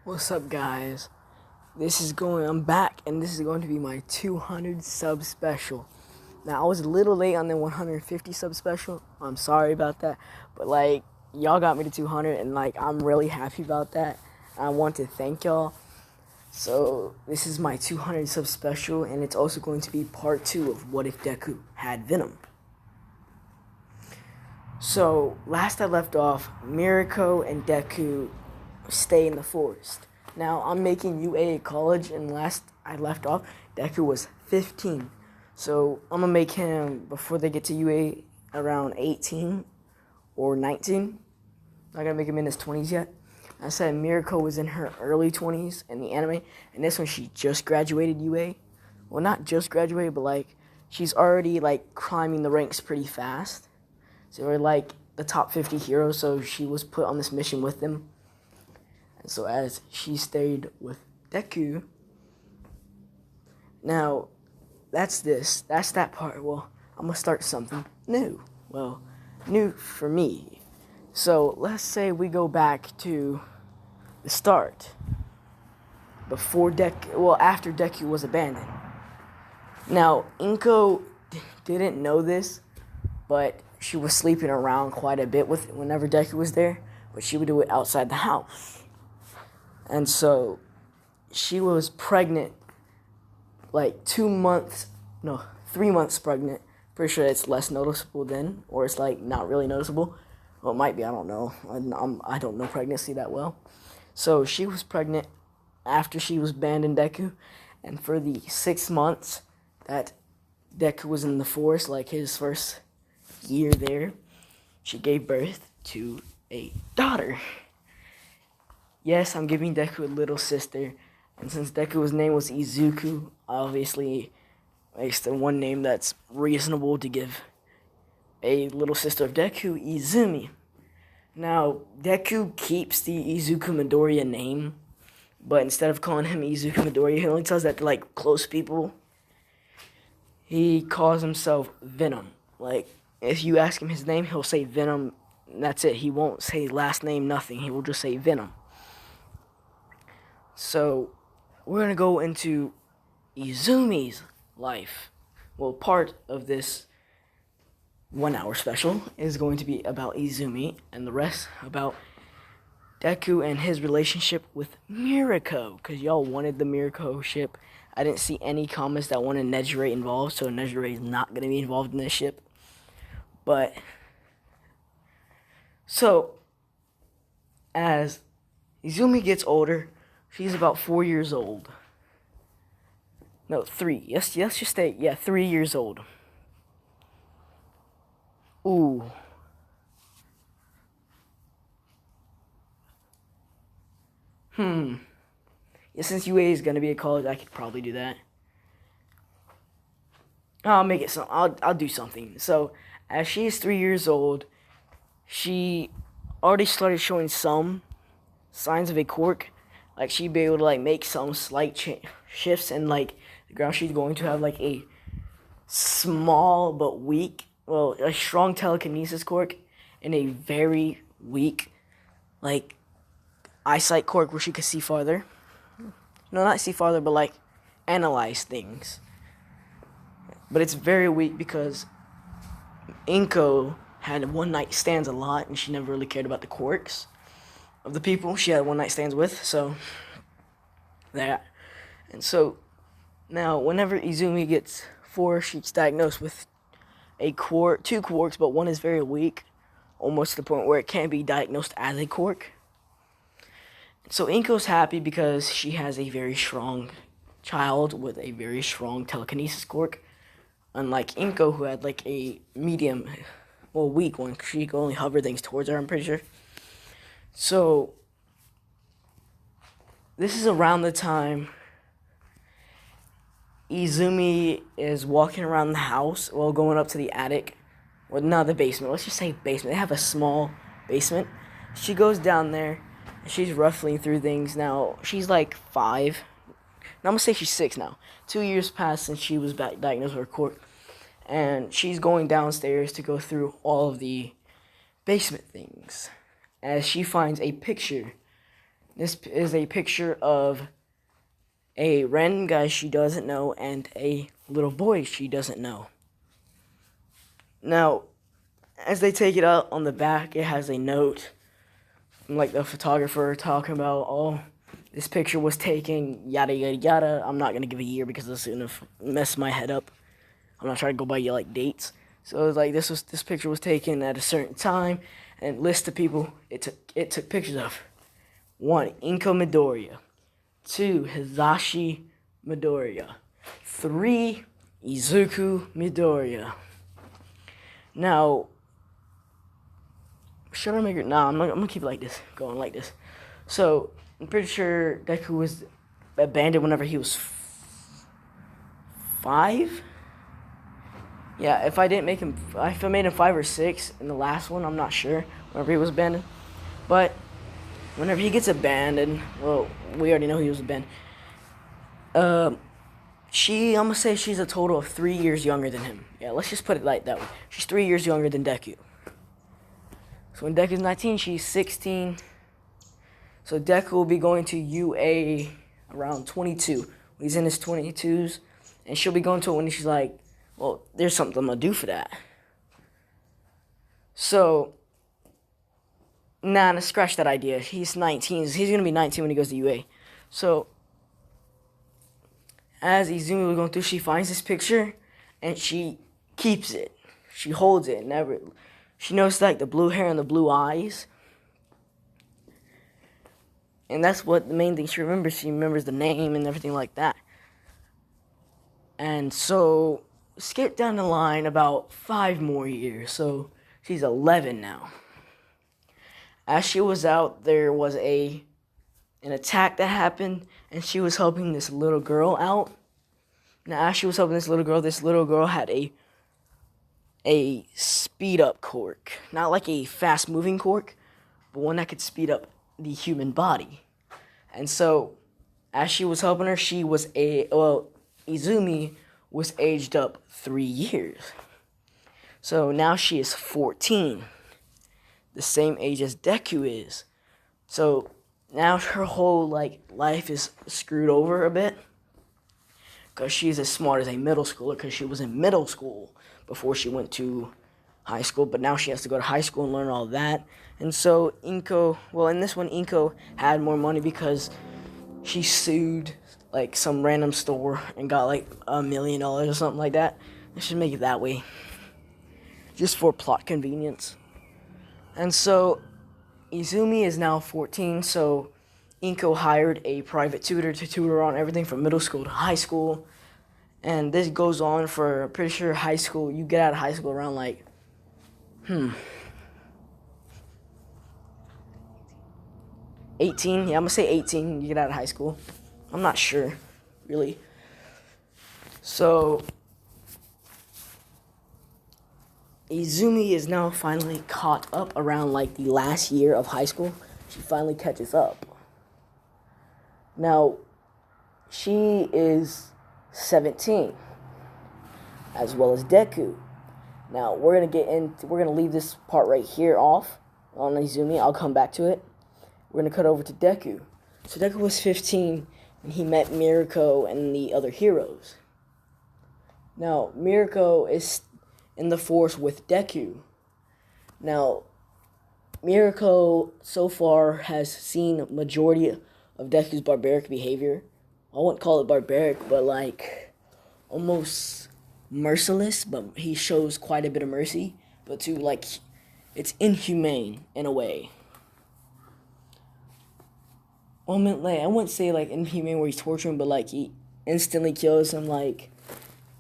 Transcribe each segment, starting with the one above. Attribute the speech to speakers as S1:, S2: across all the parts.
S1: What's up, guys? I'm back, and this is going to be my 200 sub special. Now, I was a little late on the 150 sub special. I'm sorry about that, but y'all got me to 200, and I'm really happy about that. I want to thank y'all. So, this is my 200 sub special, and it's also going to be part 2 of What If Deku Had Venom. So, last I left off, Mirako and Deku stay in the forest. Now, I'm making UA college, and last I left off, Deku was 15. So, I'm going to make him, before they get to UA, around 18 or 19. Not going to make him in his 20s yet. I said Mirako was in her early 20s in the anime, and this one she just graduated UA. Well, not just graduated, but she's already climbing the ranks pretty fast. So we're the top 50 heroes, so she was put on this mission with them. And so as she stayed with Deku, now that's that part. Well, I'm gonna start something new. Well, new for me. So let's say we go back to the start. After Deku was abandoned. Now, Inko didn't know this, but she was sleeping around quite a bit whenever Deku was there, but she would do it outside the house. And so she was pregnant 3 months pregnant. Pretty sure it's less noticeable then, or it's not really noticeable. Well, it might be, I don't know. I don't know pregnancy that well. So she was pregnant after she was abandoned Deku, and for the 6 months that Deku was in the forest, his first year there, she gave birth to a daughter. Yes, I'm giving Deku a little sister, and since Deku's name was Izuku, obviously makes the one name that's reasonable to give a little sister of Deku, Izumi. Now, Deku keeps the Izuku Midoriya name, but instead of calling him Izuku Midoriya, he only tells that to close people. He calls himself Venom. If you ask him his name, he'll say Venom, and that's it. He won't say last name, nothing. He will just say Venom. So, we're going to go into Izumi's life. Well, part of this 1 hour special is going to be about Izumi, and the rest about Deku and his relationship with Mirako, because y'all wanted the Mirako ship. I didn't see any comments that wanted Nejire involved, so Nejire is not going to be involved in this ship. But, so, as Izumi gets older, she's about 4 years old. No, 3. Yes, just stay. Yeah, 3 years old. Ooh. Yeah, since UA is gonna be at college, I could probably do that. I'll make it some. I'll do something. So, as she is 3 years old, she already started showing some signs of a quirk. She'd be able to make some slight shifts in the ground. She's going to have a small but weak, a strong telekinesis quirk, and a very weak eyesight quirk where she could see farther. No, not see farther, but analyze things. But it's very weak because Inko had one night stands a lot, and she never really cared about the quirks of the people she had one night stands with. So that, and so now whenever Izumi gets 4, she's diagnosed with two quirks, but one is very weak, almost to the point where it can't be diagnosed as a quirk. So Inko's happy because she has a very strong child with a very strong telekinesis quirk, unlike Inko, who had a medium, weak one. She could only hover things towards her, I'm pretty sure. So this is around the time Izumi is walking around the house, going up to the attic, or not the basement. Let's just say basement. They have a small basement. She goes down there, and she's ruffling through things. Now, she's 5. Now, I'm going to say she's 6 now. 2 years passed since she was diagnosed with her quirk. And she's going downstairs to go through all of the basement things, as she finds a picture This is a picture of a random guy she doesn't know and a little boy she doesn't know. Now, as they take it out on the back, it has a note from like the photographer talking about, oh, this picture was taken, yada yada yada. I'm not gonna give a year because it's gonna mess my head up. I'm not trying to go by like dates. So it's like this picture was taken at a certain time, and list of people it took pictures of. 1. Inko Midoriya. 2. Hisashi Midoriya. 3. Izuku Midoriya. Now, should I make it? Nah, I'm gonna keep it like this, going like this. So I'm pretty sure Deku was abandoned whenever he was 5. Yeah, if I made him 5 or 6 in the last one, I'm not sure. Whenever he was abandoned, but whenever he gets abandoned, well, we already know he was abandoned. I'm gonna say she's a total of 3 years younger than him. Yeah, let's just put it like that way. She's 3 years younger than Deku. So when Deku's 19, she's 16. So Deku will be going to UA around 22. He's in his 22s, and she'll be going to it when she's like, well, there's something I'm gonna do for that. So, scratch that idea. He's 19. He's gonna be 19 when he goes to UA. So, as Izumi was going through, she finds this picture, and she keeps it. She holds it. She noticed like the blue hair and the blue eyes. And that's what the main thing she remembers. She remembers the name and everything like that. And so, skip down the line about 5 more years. So, she's 11 now. As she was out, there was an attack that happened, and she was helping this little girl out. Now, as she was helping this little girl had a speed-up quirk. Not like a fast-moving quirk, but one that could speed up the human body. And so, as she was helping her, Izumi was aged up 3 years. So now she is 14, the same age as Deku is. So now her whole life is screwed over a bit, because she's as smart as a middle schooler, because she was in middle school before she went to high school, but now she has to go to high school and learn all that. And so in this one, Inko had more money because she sued some random store and got $1 million or something like that. I should make it that way, just for plot convenience. And so Izumi is now 14, so Inko hired a private tutor to tutor on everything from middle school to high school. And this goes on for, I'm pretty sure, high school. You get out of high school around 18. Yeah, I'm gonna say 18. You get out of high school. I'm not sure, really. So Izumi is now finally caught up around the last year of high school. She finally catches up. Now, she is 17, as well as Deku. Now, we're gonna leave this part right here off on Izumi. I'll come back to it. We're gonna cut over to Deku. So Deku was 15 when he met Mirko and the other heroes. Now, Mirko is in the force with Deku. Now, Mirko so far has seen a majority of Deku's barbaric behavior. I wouldn't call it barbaric, but almost merciless, but he shows quite a bit of mercy, but too it's inhumane in a way. I wouldn't say inhumane where he's torturing, but he instantly kills him.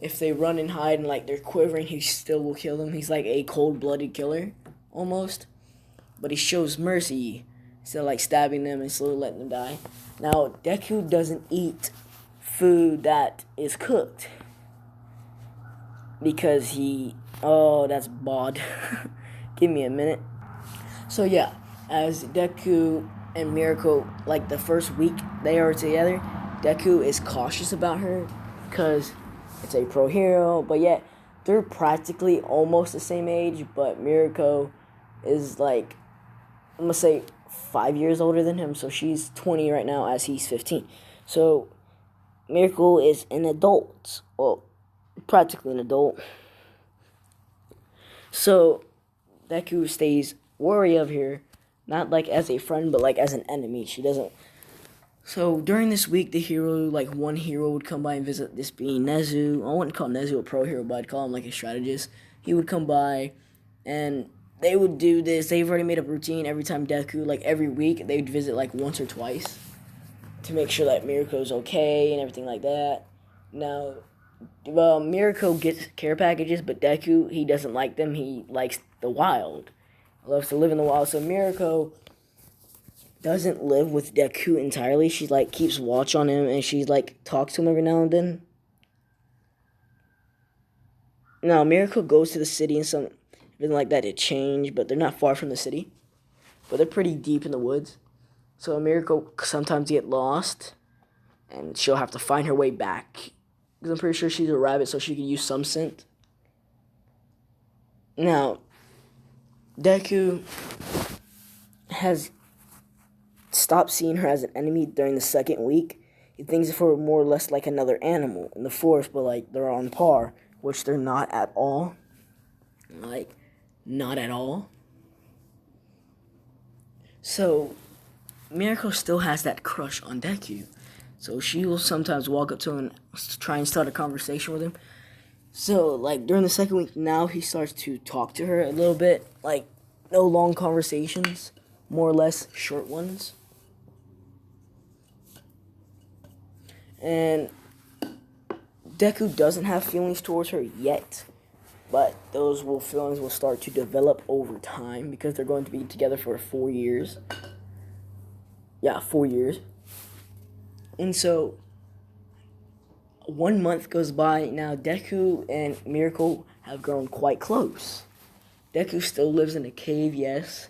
S1: If they run and hide and they're quivering, he still will kill them. He's a cold-blooded killer almost, but he shows mercy instead of stabbing them and slowly letting them die. Now, Deku doesn't eat food that is cooked because that's bod. Give me a minute. So yeah, as Deku and Mirko, the first week they are together, Deku is cautious about her because it's a pro hero, but yet they're practically almost the same age, but Mirko is I'm gonna say 5 years older than him, so she's 20 right now as he's 15. So Miracle is an adult, well, practically an adult. So Deku stays wary of her, not like as a friend, but like as an enemy. She doesn't. So during this week, one hero would come by and visit. This being Nezu. I wouldn't call Nezu a pro hero, but I'd call him like a strategist. He would come by, and they would do this. They've already made a routine every time Deku, like every week, they'd visit like once or twice to make sure that Miriko's okay and everything like that. Now, Miriko gets care packages, but Deku, he doesn't like them. He likes the wild. He loves to live in the wild. So Miriko doesn't live with Deku entirely. She like keeps watch on him, and she like talks to him every now and then. Now Miriko goes to the city and something like that to change, but they're not far from the city. But they're pretty deep in the woods. So Miriko sometimes get lost, and she'll have to find her way back. Because I'm pretty sure she's a rabbit, so she can use some scent. Now, Deku has stopped seeing her as an enemy during the second week. He thinks of her more or less like another animal in the forest, but like they're on par, which they're not at all. Like, not at all. So Miriko still has that crush on Deku. So she will sometimes walk up to him and try and start a conversation with him. So, like, during the second week, now he starts to talk to her a little bit. Like, no long conversations. More or less short ones. And Deku doesn't have feelings towards her yet. But those feelings will start to develop over time because they're going to be together for 4 years. Yeah, 4 years. And so 1 month goes by. Now Deku and Miriko have grown quite close. Deku still lives in a cave, yes,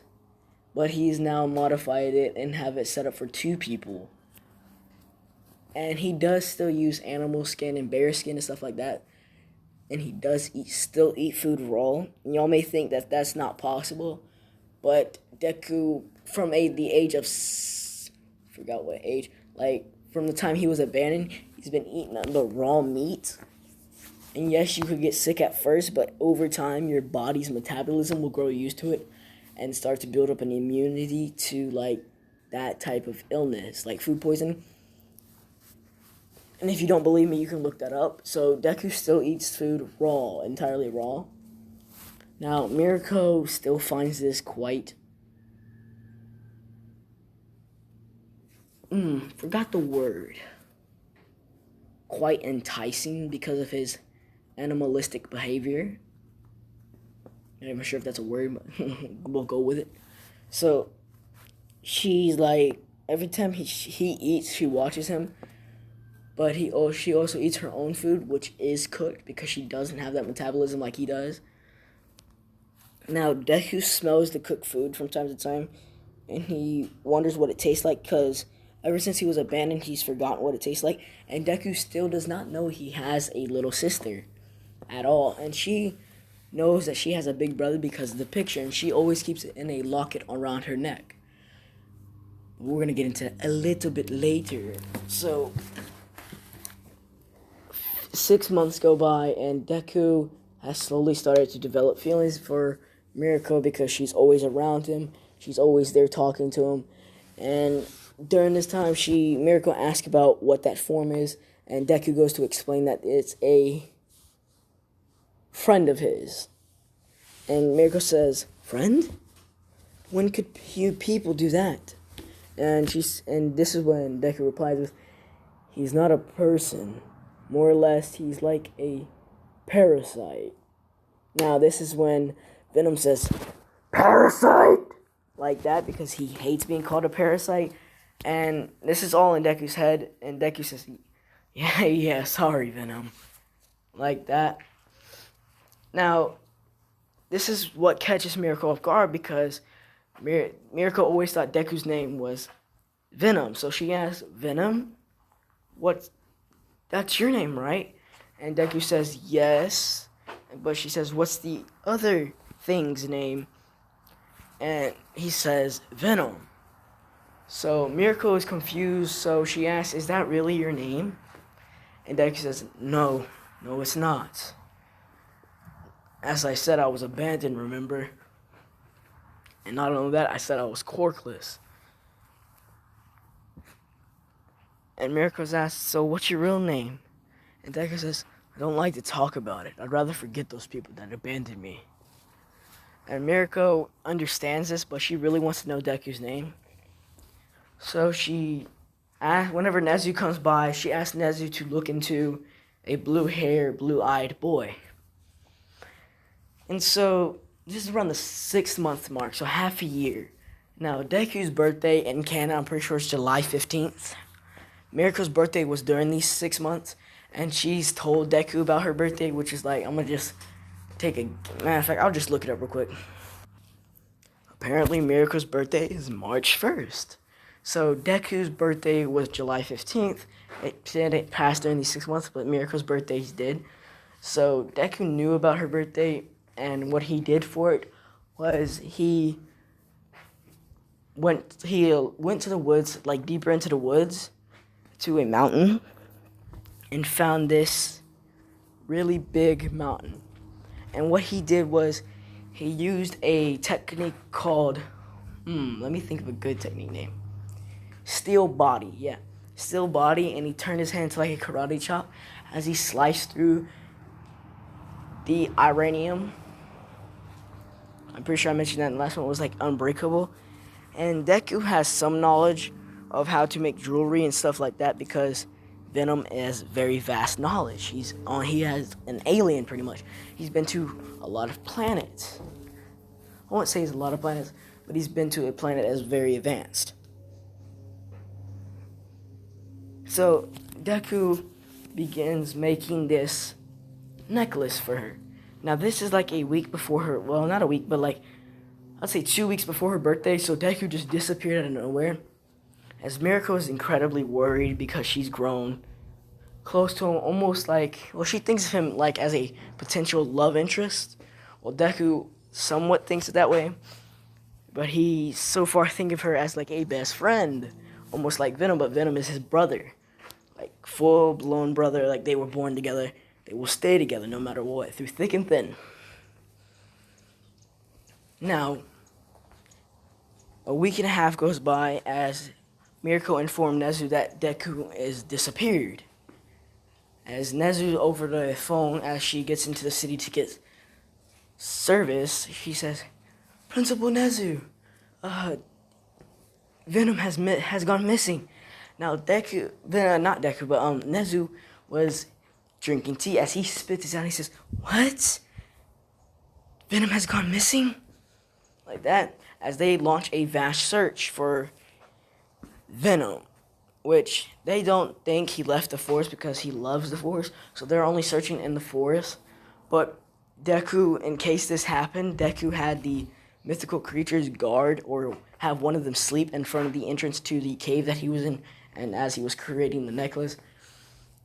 S1: but he's now modified it and have it set up for 2 people. And he does still use animal skin and bear skin and stuff like that. And he does still eat food raw. And y'all may think that that's not possible, but Deku, from the age of forgot what age, like from the time he was abandoned, he's been eating the raw meat. And yes, you could get sick at first, but over time, your body's metabolism will grow used to it and start to build up an immunity to, like, that type of illness, like food poisoning. And if you don't believe me, you can look that up. So Deku still eats food raw, entirely raw. Now, Miriko still finds this quite forgot the word. Quite enticing because of his animalistic behavior. I'm not even sure if that's a word, but we'll go with it. So, she's like, every time he eats, she watches him. But she also eats her own food, which is cooked because she doesn't have that metabolism like he does. Now, Deku smells the cooked food from time to time, and he wonders what it tastes like because ever since he was abandoned, he's forgotten what it tastes like. And Deku still does not know he has a little sister at all. And she knows that she has a big brother because of the picture, and she always keeps it in a locket around her neck. We're going to get into a little bit later. So 6 months go by, and Deku has slowly started to develop feelings for Miriko because she's always around him. She's always there talking to him. And during this time, Miriko asks about what that form is, and Deku goes to explain that it's a friend of his. And Miriko says, "Friend? When could you people do that?" And this is when Deku replies with, "He's not a person. More or less, he's like a parasite." Now, this is when Venom says, "Parasite!" like that because he hates being called a parasite. And this is all in Deku's head. And Deku says, yeah, sorry, Venom. Like that. Now, this is what catches Miriko off guard because Miriko always thought Deku's name was Venom. So she asks, "Venom? That's your name, right?" And Deku says, "Yes." But she says, "What's the other thing's name?" And he says, "Venom." So Miracle is confused, so she asks, "Is that really your name?" And Deku says, "No, no, it's not. As I said, I was abandoned, remember? And not only that, I said I was corkless." And Miracle asks, "So what's your real name?" And Deku says, "I don't like to talk about it. I'd rather forget those people that abandoned me." And Miracle understands this, but she really wants to know Deku's name. So whenever Nezu comes by, she asks Nezu to look into a blue-haired, blue-eyed boy. And so this is around the 6-month mark, so half a year. Now, Deku's birthday in Canada, I'm pretty sure it's July 15th. Miracle's birthday was during these 6 months, and she's told Deku about her birthday, which is like, I'm going to just matter of fact, I'll just look it up real quick. Apparently, Miracle's birthday is March 1st. So Deku's birthday was July 15th. It said it passed during these 6 months, but Miracle's birthday did. So Deku knew about her birthday, and what he did for it was he went to the woods, like deeper into the woods, to a mountain, and found this really big mountain. And what he did was he used a technique called, let me think of a good technique name. Steel body, yeah. Steel body, and he turned his hand to like a karate chop as he sliced through the iranium. I'm pretty sure I mentioned that in the last one. It was like unbreakable. And Deku has some knowledge of how to make jewelry and stuff like that because Venom has very vast knowledge. He has an alien pretty much. He's been to a lot of planets. I won't say he's a lot of planets, but he's been to a planet that's very advanced. So Deku begins making this necklace for her. Now this is like a week before her, well, not a week, but like I'd say 2 weeks before her birthday. So Deku just disappeared out of nowhere. As Miracle is incredibly worried because she's grown close to him, almost like, well, she thinks of him like as a potential love interest. Well, Deku somewhat thinks it that way, but he so far thinks of her as like a best friend, almost like Venom, but Venom is his brother, like full-blown brother, like they were born together. They will stay together no matter what, through thick and thin. Now, a week and a half goes by as Miracle informed Nezu that Deku is disappeared. As Nezu over the phone, as she gets into the city to get service, she says, "Principal Nezu, Venom has gone missing." Now Deku, not Deku, but Nezu was drinking tea. As he spits it out, he says, "What? Venom has gone missing?" Like that, as they launch a vast search for Venom, which they don't think he left the forest because he loves the forest, so they're only searching in the forest. But Deku, in case this happened, Deku had the mythical creatures guard or have one of them sleep in front of the entrance to the cave that he was in, and as he was creating the necklace.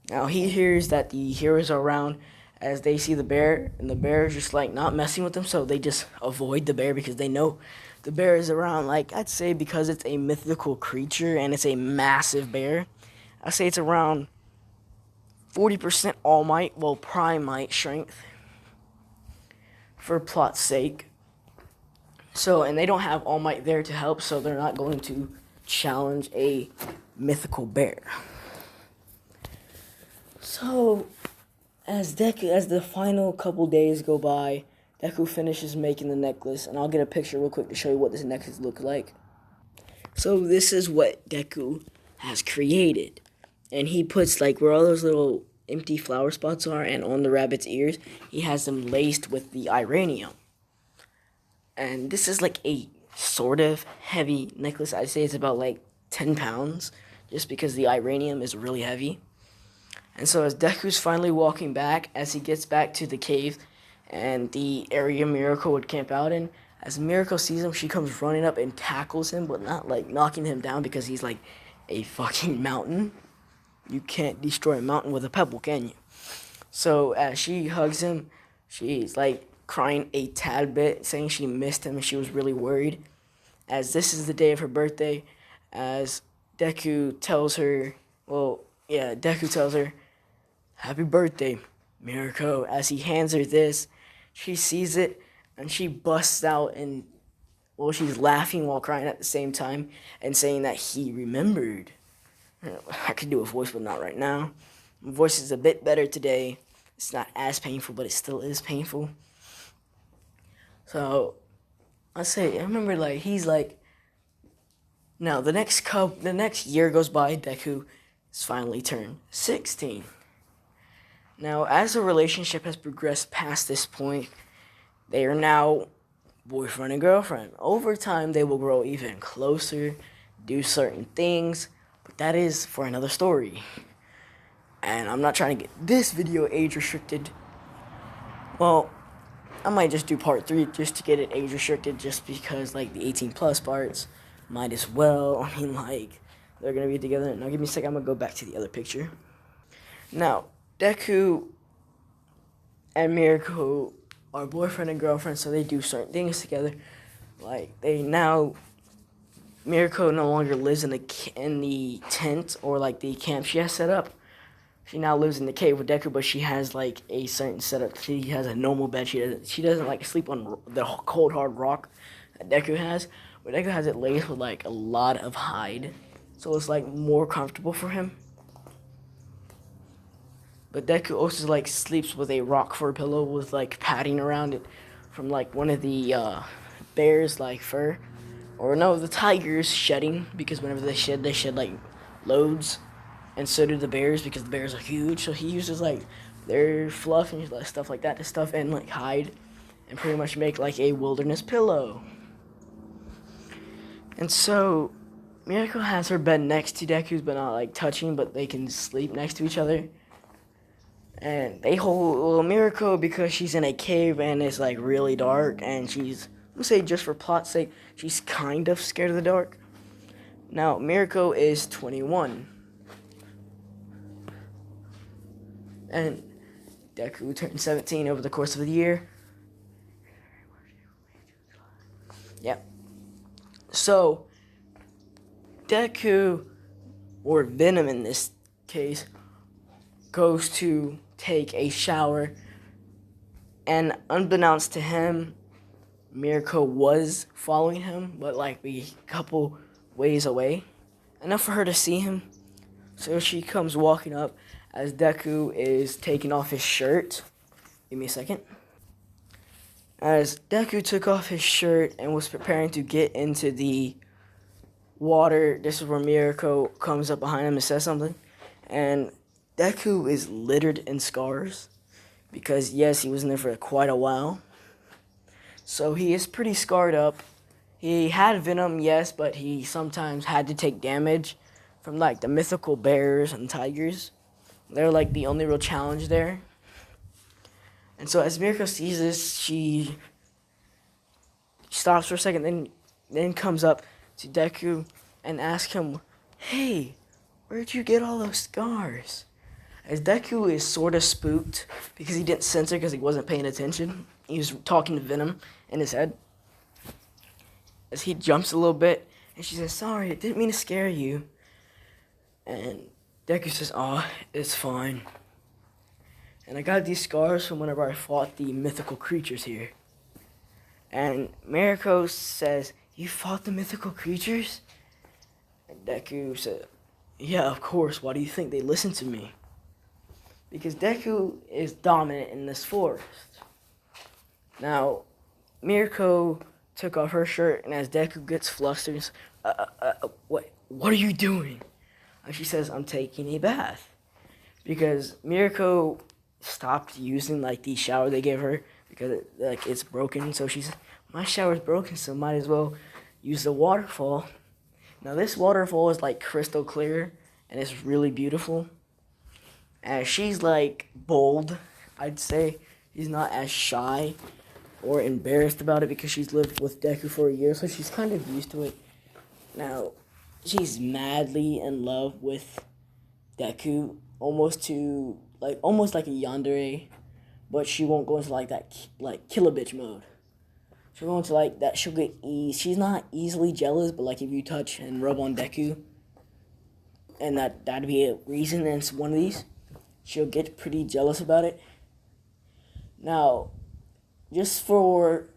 S1: Now he hears that the heroes are around as they see the bear, and the bear is just like not messing with them, so they just avoid the bear because they know the bear is around. Like, I'd say because it's a mythical creature and it's a massive bear, I'd say it's around 40% All Might, well, Prime Might strength for plot's sake. So, and they don't have All Might there to help, so they're not going to challenge a mythical bear. So, as the final couple days go by, Deku finishes making the necklace, and I'll get a picture real quick to show you what this necklace looks like. So this is what Deku has created, and he puts like where all those little empty flower spots are, and on the rabbit's ears, he has them laced with the iranium. And this is like a sort of heavy necklace. I'd say it's about like 10 pounds, just because the iranium is really heavy. And so as Deku's finally walking back, as he gets back to the cave and the area Miracle would camp out in, as Miracle sees him, she comes running up and tackles him, but not like knocking him down because he's like a fucking mountain. You can't destroy a mountain with a pebble, can you? So as she hugs him, she's like crying a tad bit, saying she missed him and she was really worried. As this is the day of her birthday, as Deku tells her, Deku tells her, "Happy birthday, Mirko." As he hands her this, she sees it and she busts out and, well, she's laughing while crying at the same time and saying that he remembered. I could do a voice, but not right now. My voice is a bit better today. It's not as painful, but it still is painful. So I remember, like, he's like, now the next year goes by. Deku has finally turned 16. Now, as the relationship has progressed past this point, they are now boyfriend and girlfriend. Over time, they will grow even closer, do certain things, but that is for another story. And I'm not trying to get this video age restricted. Well, I might just do part 3 just to get it age restricted, just because, like, the 18 plus parts might as well. I mean, like, they're gonna be together. Now, give me a second. I'm gonna go back to the other picture. Now, Deku and Mirko are boyfriend and girlfriend, so they do certain things together. Like, Mirko no longer lives in the tent or, like, the camp she has set up. She now lives in the cave with Deku, but she has, like, a certain setup. She has a normal bed. She doesn't like sleep on the cold hard rock that Deku has. But Deku has it laced with, like, a lot of hide, so it's, like, more comfortable for him. But Deku also, like, sleeps with a rock for a pillow with, like, padding around it from, like, one of the bears, like, fur. Or no, the tigers shedding, because whenever they shed, like, loads. And so do the bears, because the bears are huge. So he uses, like, their fluff and stuff like that to stuff and, like, hide and pretty much make, like, a wilderness pillow. And so Mirko has her bed next to Deku's, but not, like, touching, but they can sleep next to each other. And they hold Mirko, because she's in a cave and it's, like, really dark, and she's, let's say, just for plot's sake, she's kind of scared of the dark. Now, Mirko is 21. And Deku turned 17 over the course of the year. Yep. So, Deku, or Venom in this case, goes to take a shower. And unbeknownst to him, Mirko was following him, but, like, a couple ways away. Enough for her to see him. So she comes walking up as Deku is taking off his shirt. Give me a second. As Deku took off his shirt and was preparing to get into the water, this is where Mirko comes up behind him and says something. And Deku is littered in scars, because, yes, he was in there for quite a while. So he is pretty scarred up. He had venom, yes, but he sometimes had to take damage from, like, the mythical bears and tigers. They're, like, the only real challenge there. And so as Mirko sees this, she stops for a second, then comes up to Deku and asks him, "Hey, where'd you get all those scars?" As Deku is sort of spooked because he didn't censor, because he wasn't paying attention. He was talking to Venom in his head. As he jumps a little bit, and she says, "Sorry, I didn't mean to scare you." And Deku says, "Oh, it's fine. And I got these scars from whenever I fought the mythical creatures here." And Mirko says, "You fought the mythical creatures?" And Deku said, "Yeah, of course. Why do you think they listen to me?" Because Deku is dominant in this forest. Now, Mirko took off her shirt, and as Deku gets flustered, what are you doing? And she says, "I'm taking a bath." Because Mirko stopped using, like, the shower they gave her, because it's broken. So she said, "My shower's broken, so might as well use the waterfall." Now, this waterfall is, like, crystal clear, and it's really beautiful. And she's, like, bold, I'd say. She's not as shy or embarrassed about it, because she's lived with Deku for a year, so she's kind of used to it. Now, she's madly in love with Deku, almost like a yandere, but she won't go into, like, that, like, kill a bitch mode. she'll go into like that. She'll get she's not easily jealous, but like if you touch and rub on Deku, and that'd be a reason, and it's one of these, she'll get pretty jealous about it. Now, just for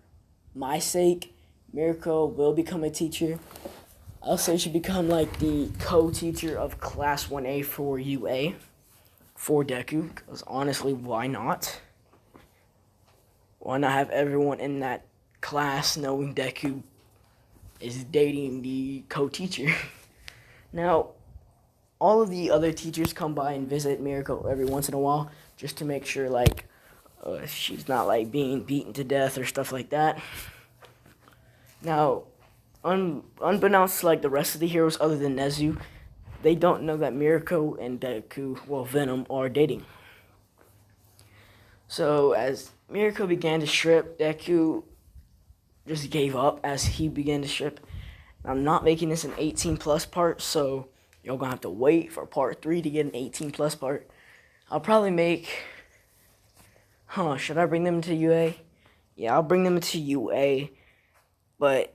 S1: my sake, Mirko will become a teacher. I'll say she become like the co-teacher of Class 1A for UA for Deku, because honestly, why not? Why not have everyone in that class knowing Deku is dating the co-teacher? Now, all of the other teachers come by and visit Mirko every once in a while just to make sure, like, she's not, like, being beaten to death or stuff like that. Now, unbeknownst to, like, the rest of the heroes other than Nezu, they don't know that Mirko and Deku, well, Venom, are dating. So, as Mirko began to strip, Deku just gave up as he began to strip. I'm not making this an 18-plus part, so y'all gonna have to wait for part 3 to get an 18-plus part. I'll probably make... should I bring them to UA? Yeah, I'll bring them to UA, but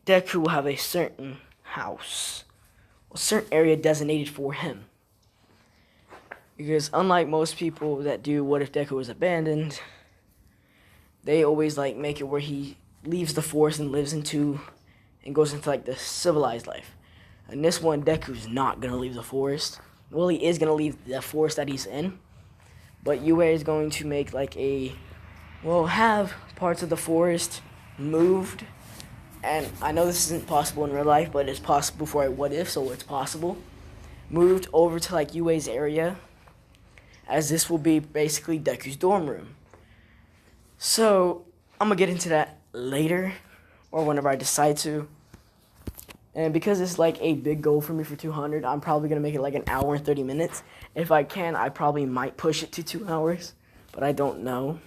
S1: Deku will have a certain house, a certain area designated for him. Because unlike most people that do What If Deku Was Abandoned, they always like make it where he leaves the forest and lives into and goes into like the civilized life. And this one, Deku's not gonna leave the forest. Well, he is gonna leave the forest that he's in, but UA is going to make like have parts of the forest moved. And I know this isn't possible in real life, but it's possible for a What If, so it's possible. Moved over to like UA's area, as this will be basically Deku's dorm room. So, I'm going to get into that later, or whenever I decide to. And because it's like a big goal for me for 200, I'm probably going to make it like an hour and 30 minutes. If I can, I probably might push it to 2 hours, but I don't know.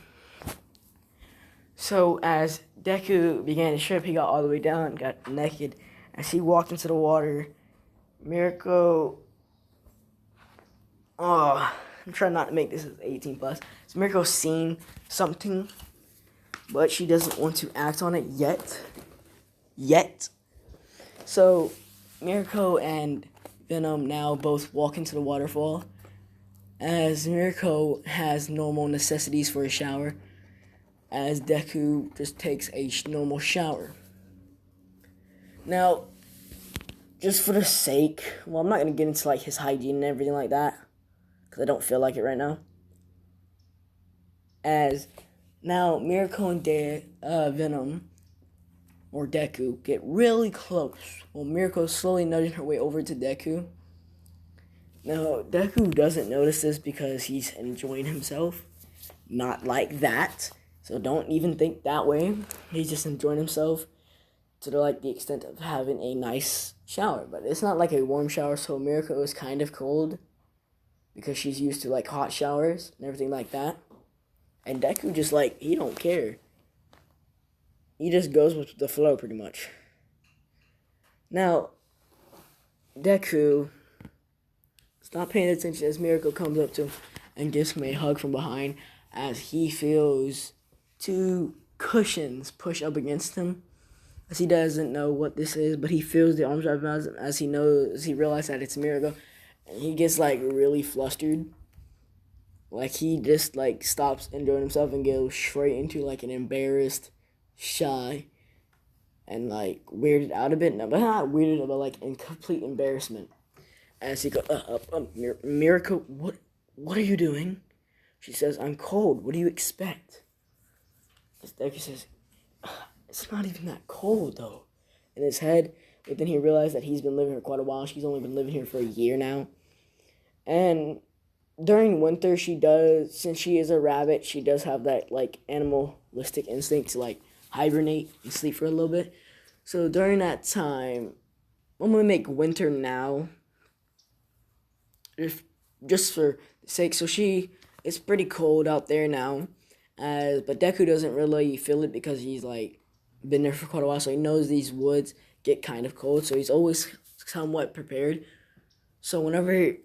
S1: So, as Deku began to strip, he got all the way down, got naked. As he walked into the water, Mirko... I'm trying not to make this as 18 plus. So Mirko's seen something, but she doesn't want to act on it yet. So Mirko and Venom now both walk into the waterfall, as Mirko has normal necessities for a shower, as Deku just takes a normal shower. Now, just for the sake, well, I'm not going to get into like his hygiene and everything like that, because I don't feel like it right now. As now Mirko and Venom, or Deku, get really close. Well, Mirko's slowly nudging her way over to Deku. Now, Deku doesn't notice this because he's enjoying himself. Not like that. So don't even think that way. He's just enjoying himself to the extent of having a nice shower. But it's not like a warm shower, so Mirko is kind of cold, because she's used to like hot showers and everything like that. And Deku just he don't care. He just goes with the flow pretty much. Now, Deku stop paying attention as Mirko comes up to him and gives him a hug from behind, as he feels 2 cushions push up against him. As he doesn't know what this is, but he feels the arms wrapped around him as he realizes that it's Mirko. And he gets really flustered. He just stops enjoying himself and goes straight into an embarrassed, shy, and weirded out a bit. No, but not weirded, but in complete embarrassment. As he goes, Mirko, what are you doing? She says, I'm cold. What do you expect? As Deku says, it's not even that cold though. In his head, but then he realized that he's been living here quite a while. She's only been living here for a year now. And during winter, since she is a rabbit, she does have that animalistic instinct to hibernate and sleep for a little bit. So during that time, I'm gonna make winter now, just for the sake. So it's pretty cold out there now, but Deku doesn't really feel it because he's been there for quite a while, so he knows these woods get kind of cold, so he's always somewhat prepared. So whenever it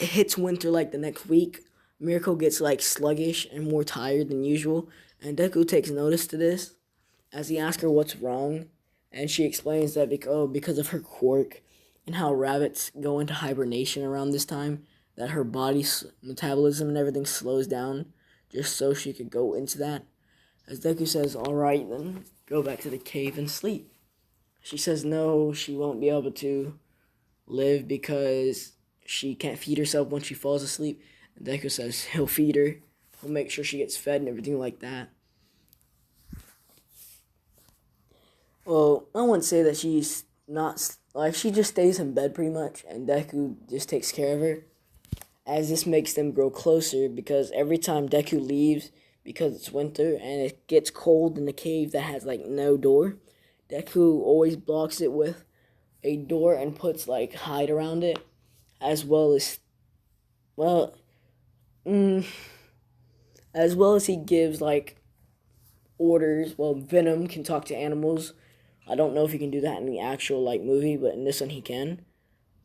S1: hits winter the next week, Mirko gets like sluggish and more tired than usual, and Deku takes notice to this as he asks her what's wrong, and she explains that because of her quirk and how rabbits go into hibernation around this time, that her body's metabolism and everything slows down just so she could go into that. As Deku says, alright then, go back to the cave and sleep. She says no, she won't be able to live because she can't feed herself when she falls asleep. And Deku says he'll feed her, he'll make sure she gets fed and everything like that. Well, I wouldn't say that she's not, like, she just stays in bed pretty much, and Deku just takes care of her, as this makes them grow closer, because every time Deku leaves, because it's winter, and it gets cold in the cave that has, like, no door, Deku always blocks it with a door and puts, like, hide around it, as well as, as well as he gives, like, orders. Well, Venom can talk to animals. I don't know if he can do that in the actual, like, movie, but in this one he can.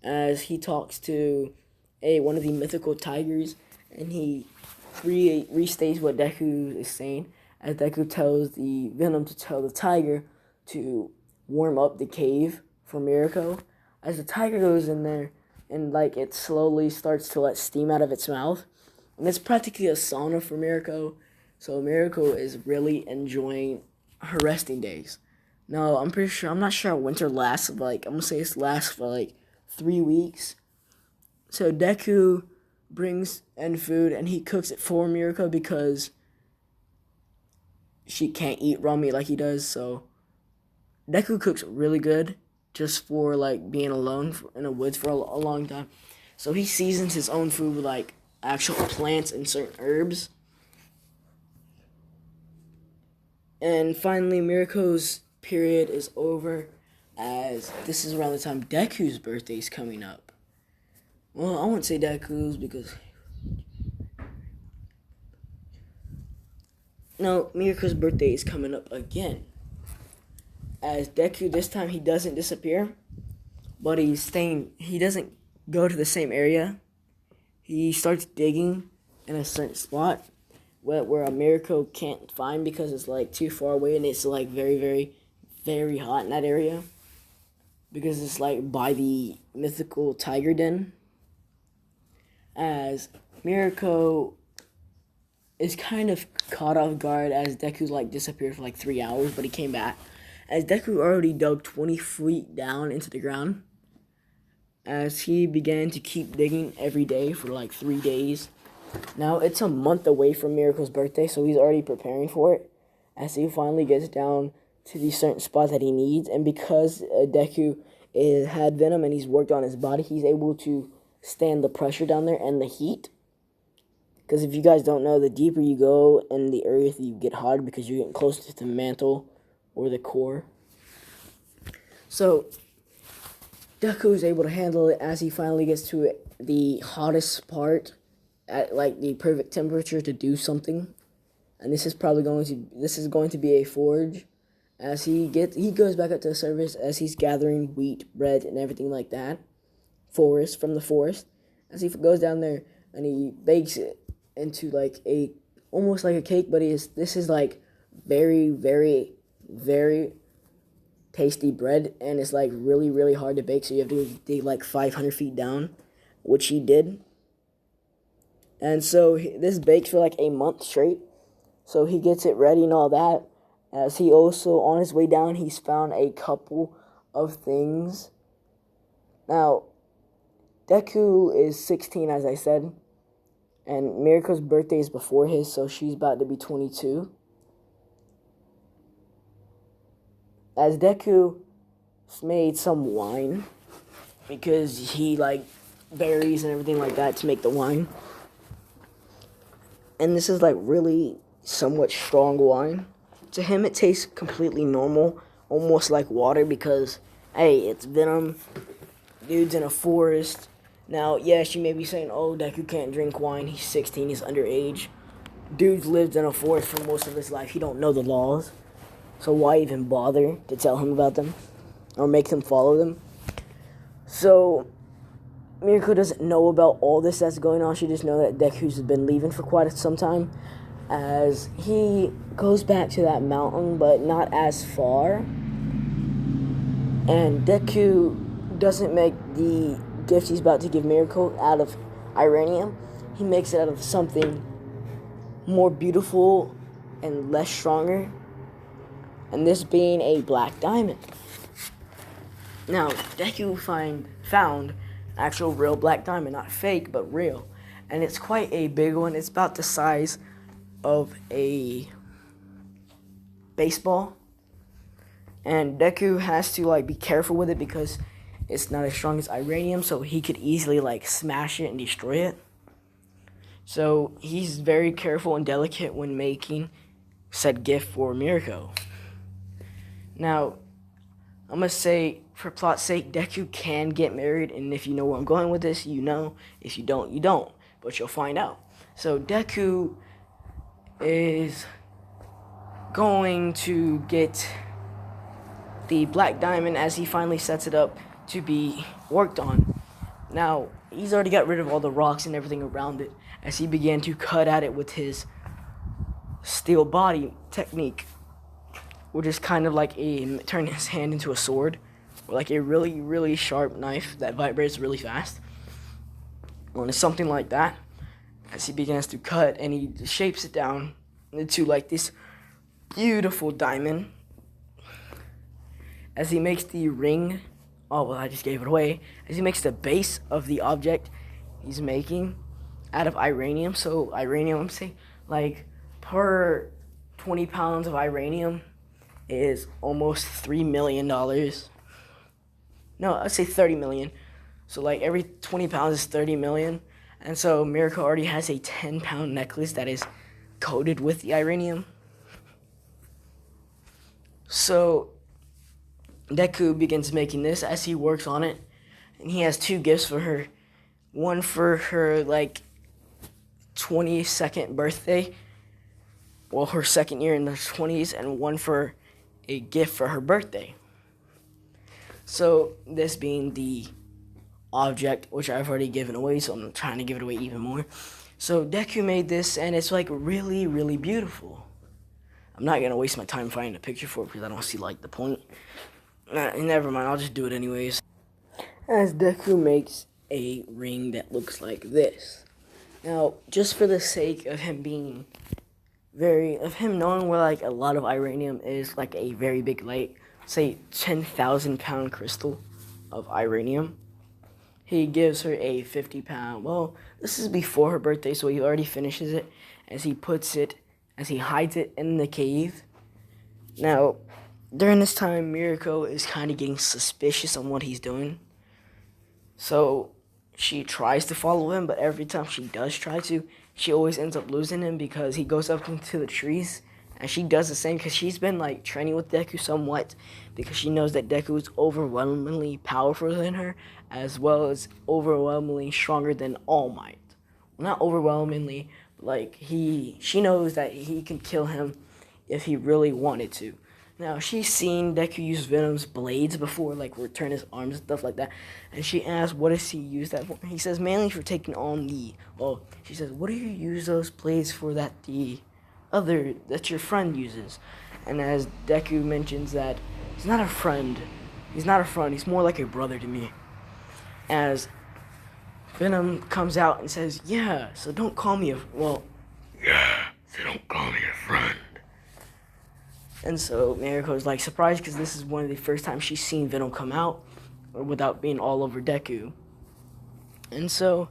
S1: As he talks to one of the mythical tigers, and he restates what Deku is saying, as Deku tells the Venom to tell the tiger to warm up the cave for Mirko. As the tiger goes in there, and, like, it slowly starts to let steam out of its mouth, and it's practically a sauna for Mirko. So Mirko is really enjoying her resting days. No, I'm not sure how winter lasts, like, I'm gonna say it lasts for, like, 3 weeks. So Deku brings in food, and he cooks it for Mirko because she can't eat raw meat like he does, so Deku cooks really good just for, like, being alone in the woods for a long time. So he seasons his own food with, like, actual plants and certain herbs. And finally, Mirko's period is over, as this is around the time Deku's birthday is coming up. Well, I won't say Deku's because... No, Mirko's birthday is coming up again. As Deku, this time he doesn't disappear, but he doesn't go to the same area. He starts digging in a certain spot where a Mirko can't find because it's, like, too far away, and it's, like, very, very, very hot in that area because it's, like, by the mythical tiger den. As Mirko is kind of caught off guard as Deku, like, disappeared for, like, 3 hours, but he came back. As Deku already dug 20 feet down into the ground, as he began to keep digging every day for, like, 3 days. Now, it's a month away from Mirko's birthday, so he's already preparing for it, as he finally gets down to the certain spot that he needs, and because Deku had venom and he's worked on his body, he's able to stand the pressure down there and the heat. Because if you guys don't know, the deeper you go in the earth, you get hotter because you're getting closer to the mantle or the core. So Deku is able to handle it as he finally gets to the hottest part at, like, the perfect temperature to do something. And this is going to be a forge. As he goes back up to the surface as he's gathering wheat, bread, and everything like that. From the forest. As he goes down there and he bakes it into, like, almost like a cake, but this is like very, very, very tasty bread, and it's, like, really, really hard to bake, so you have to dig, like, 500 feet down, which he did. And so this bakes for, like, a month straight. So he gets it ready and all that. As he also, on his way down, he's found a couple of things. Now, Deku is 16, as I said. And Mirko's birthday is before his, so she's about to be 22. As Deku made some wine, because he, like, berries and everything like that to make the wine. And this is, like, really somewhat strong wine. To him, it tastes completely normal, almost like water, because, hey, it's Venom. Dude's in a forest. Now, yes, you may be saying, oh, Deku can't drink wine. He's 16. He's underage. Dude's lived in a forest for most of his life. He don't know the laws. So why even bother to tell him about them or make him follow them? So Mirko doesn't know about all this that's going on. She just knows that Deku's been leaving for quite some time. As he goes back to that mountain, but not as far. And Deku doesn't make the gift he's about to give Mirko out of Iranium. He makes it out of something more beautiful and less stronger. And this being a black diamond. Now, Deku found actual real black diamond, not fake, but real. And it's quite a big one. It's about the size of a baseball. And Deku has to be careful with it because it's not as strong as Iranium, so he could easily smash it and destroy it. So he's very careful and delicate when making said gift for Mirko. Now, I'm going to say, for plot's sake, Deku can get married, and if you know where I'm going with this, you know. If you don't, you don't. But you'll find out. So Deku is going to get the black diamond as he finally sets it up to be worked on. Now, he's already got rid of all the rocks and everything around it as he began to cut at it with his steel body technique, which is kind of like turn his hand into a sword, or like a really, really sharp knife that vibrates really fast. Well, it's something like that. As he begins to cut, and he shapes it down into this beautiful diamond. As he makes the ring, I just gave it away. As he makes the base of the object he's making out of Iranium. So Iranium, I'm saying, per 20 pounds of Iranium is almost $3 million. No, I'd say 30 million. So every 20 pounds is 30 million. And so Mirko already has a 10-pound necklace that is coated with the Iranium. So Deku begins making this as he works on it. And he has two gifts for her. One for her 22nd birthday. Well, her second year in the 20s, and one for a gift for her birthday. So this being the object, which I've already given away, so I'm trying to give it away even more. So Deku made this, and it's really, really beautiful. I'm not gonna waste my time finding a picture for it because I don't see the point. Never mind, I'll just do it anyways. As Deku makes a ring that looks like this. Now, just for the sake of him being knowing where a lot of Iranium is, a very big say 10,000 pound crystal of Iranium, he gives her a 50 pound. Well, this is before her birthday, so he already finishes it as he hides it in the cave. Now, during this time, Mirko is kind of getting suspicious on what he's doing. So she tries to follow him, but every time she does try to, she always ends up losing him because he goes up into the trees. And she does the same because she's been training with Deku somewhat because she knows that Deku is overwhelmingly powerful than her, as well as overwhelmingly stronger than All Might. Well, not overwhelmingly, but she knows that he can kill him if he really wanted to. Now, she's seen Deku use Venom's blades before, return his arms and stuff like that. And she asks, what does he use that for? He says, mainly for taking on she says, what do you use those blades for that your friend uses? And as Deku mentions that he's not a friend, he's more like a brother to me. As Venom comes out and says, so don't call me a friend. And so Mirko's surprised because this is one of the first times she's seen Venom come out without being all over Deku. And so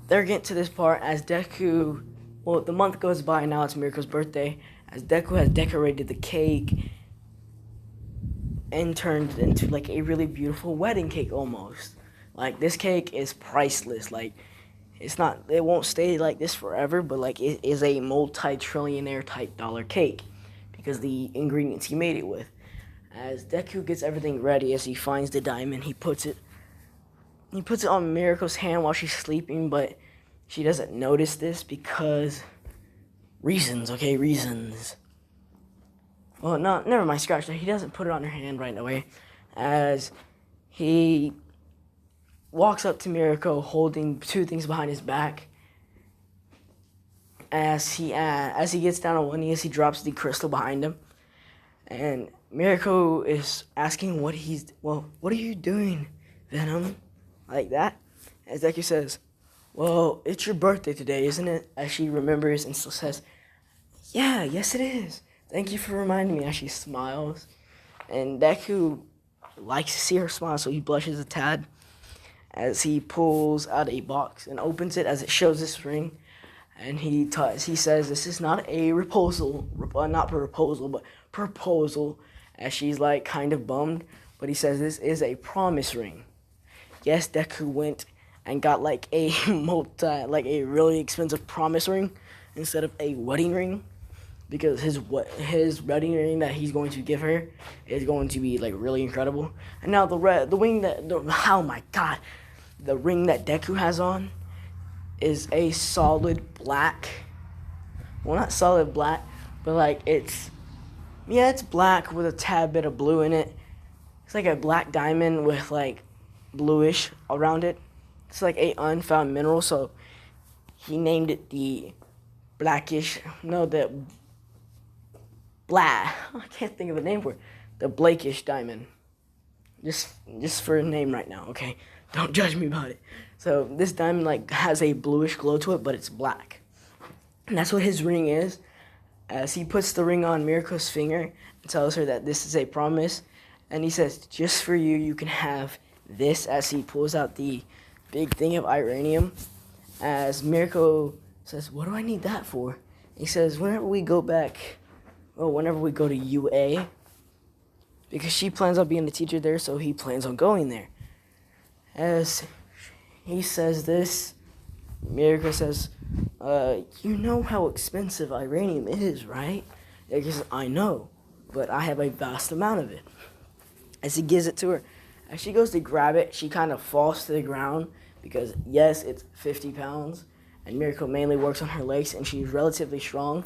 S1: they're getting to this part as Deku, the month goes by and now it's Mirko's birthday, as Deku has decorated the cake and turned it into a really beautiful wedding cake almost. This cake is priceless. It won't stay like this forever, but it is a multi-trillionaire type dollar cake because the ingredients he made it with. As Deku gets everything ready, as he finds the diamond, he puts it on Mirko's hand while she's sleeping, but she doesn't notice this because reasons. Well, no, never mind, scratch that. He doesn't put it on her hand right away, as he walks up to Mirko holding two things behind his back. As he gets down on one knee, as he drops the crystal behind him, and Mirko is asking what are you doing, Venom? Like that. As Deku says, well, it's your birthday today, isn't it? As she remembers and still says, yeah, yes it is. Thank you for reminding me. As she smiles. And Deku likes to see her smile, so he blushes a tad as he pulls out a box and opens it as it shows this ring. And he says, this is not a proposal, but proposal. As she's like kind of bummed. But he says, this is a promise ring. Yes, Deku went and got like a really expensive promise ring instead of a wedding ring, because his wedding ring that he's going to give her is going to be like really incredible. And now the ring that Deku has on is a solid black. Well, not solid black, but like it's black with a tad bit of blue in it. It's like a black diamond with like bluish around it. It's like a unfound mineral, so he named it the blackish. No, the black. I can't think of a name for it. The Blakish diamond. Just for a name right now, okay? Don't judge me about it. So this diamond like has a bluish glow to it, but it's black, and that's what his ring is. As he puts the ring on Mirko's finger and tells her that this is a promise, and he says, just for you, you can have this, as he pulls out the big thing of iranium. As Mirko says, what do I need that for? He says, whenever we go to UA, because she plans on being a teacher there, so he plans on going there. As he says this, Mirko says, you know how expensive iranium is, right? He says, I know, but I have a vast amount of it. As he gives it to her, as she goes to grab it, she kind of falls to the ground because, yes, it's 50 pounds, and Mirko mainly works on her legs, and she's relatively strong.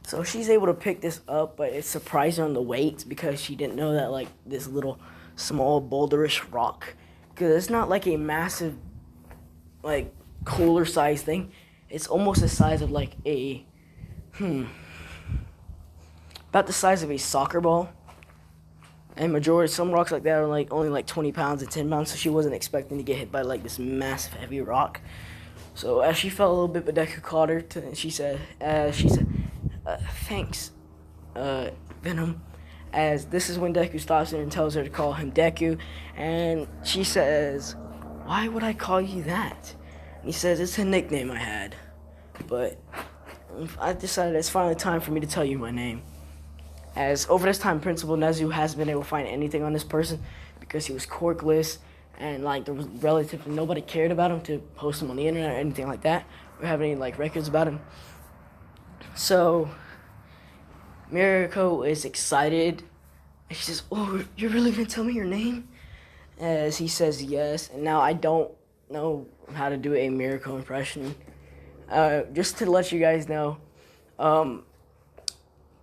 S1: So she's able to pick this up, but it surprised her on the weight because she didn't know that, like, this little small boulderish rock, because it's not like a massive, like, cooler size thing. It's almost the size of, like, about the size of a soccer ball. And some rocks like that are like only like 20 pounds and 10 pounds, so she wasn't expecting to get hit by like this massive heavy rock. So as she fell a little bit, but Deku caught her, and she said, thanks, Venom. As this is when Deku stops her and tells her to call him Deku, and she says, why would I call you that? And he says, it's a nickname I had, but I decided it's finally time for me to tell you my name. As over this time, Principal Nezu hasn't been able to find anything on this person because he was corkless, and like there was relatively nobody cared about him to post him on the internet or anything like that, or have any like records about him. So Mirko is excited, and she says, oh, you're really gonna tell me your name? As he says yes, and now I don't know how to do a Mirko impression. Just to let you guys know,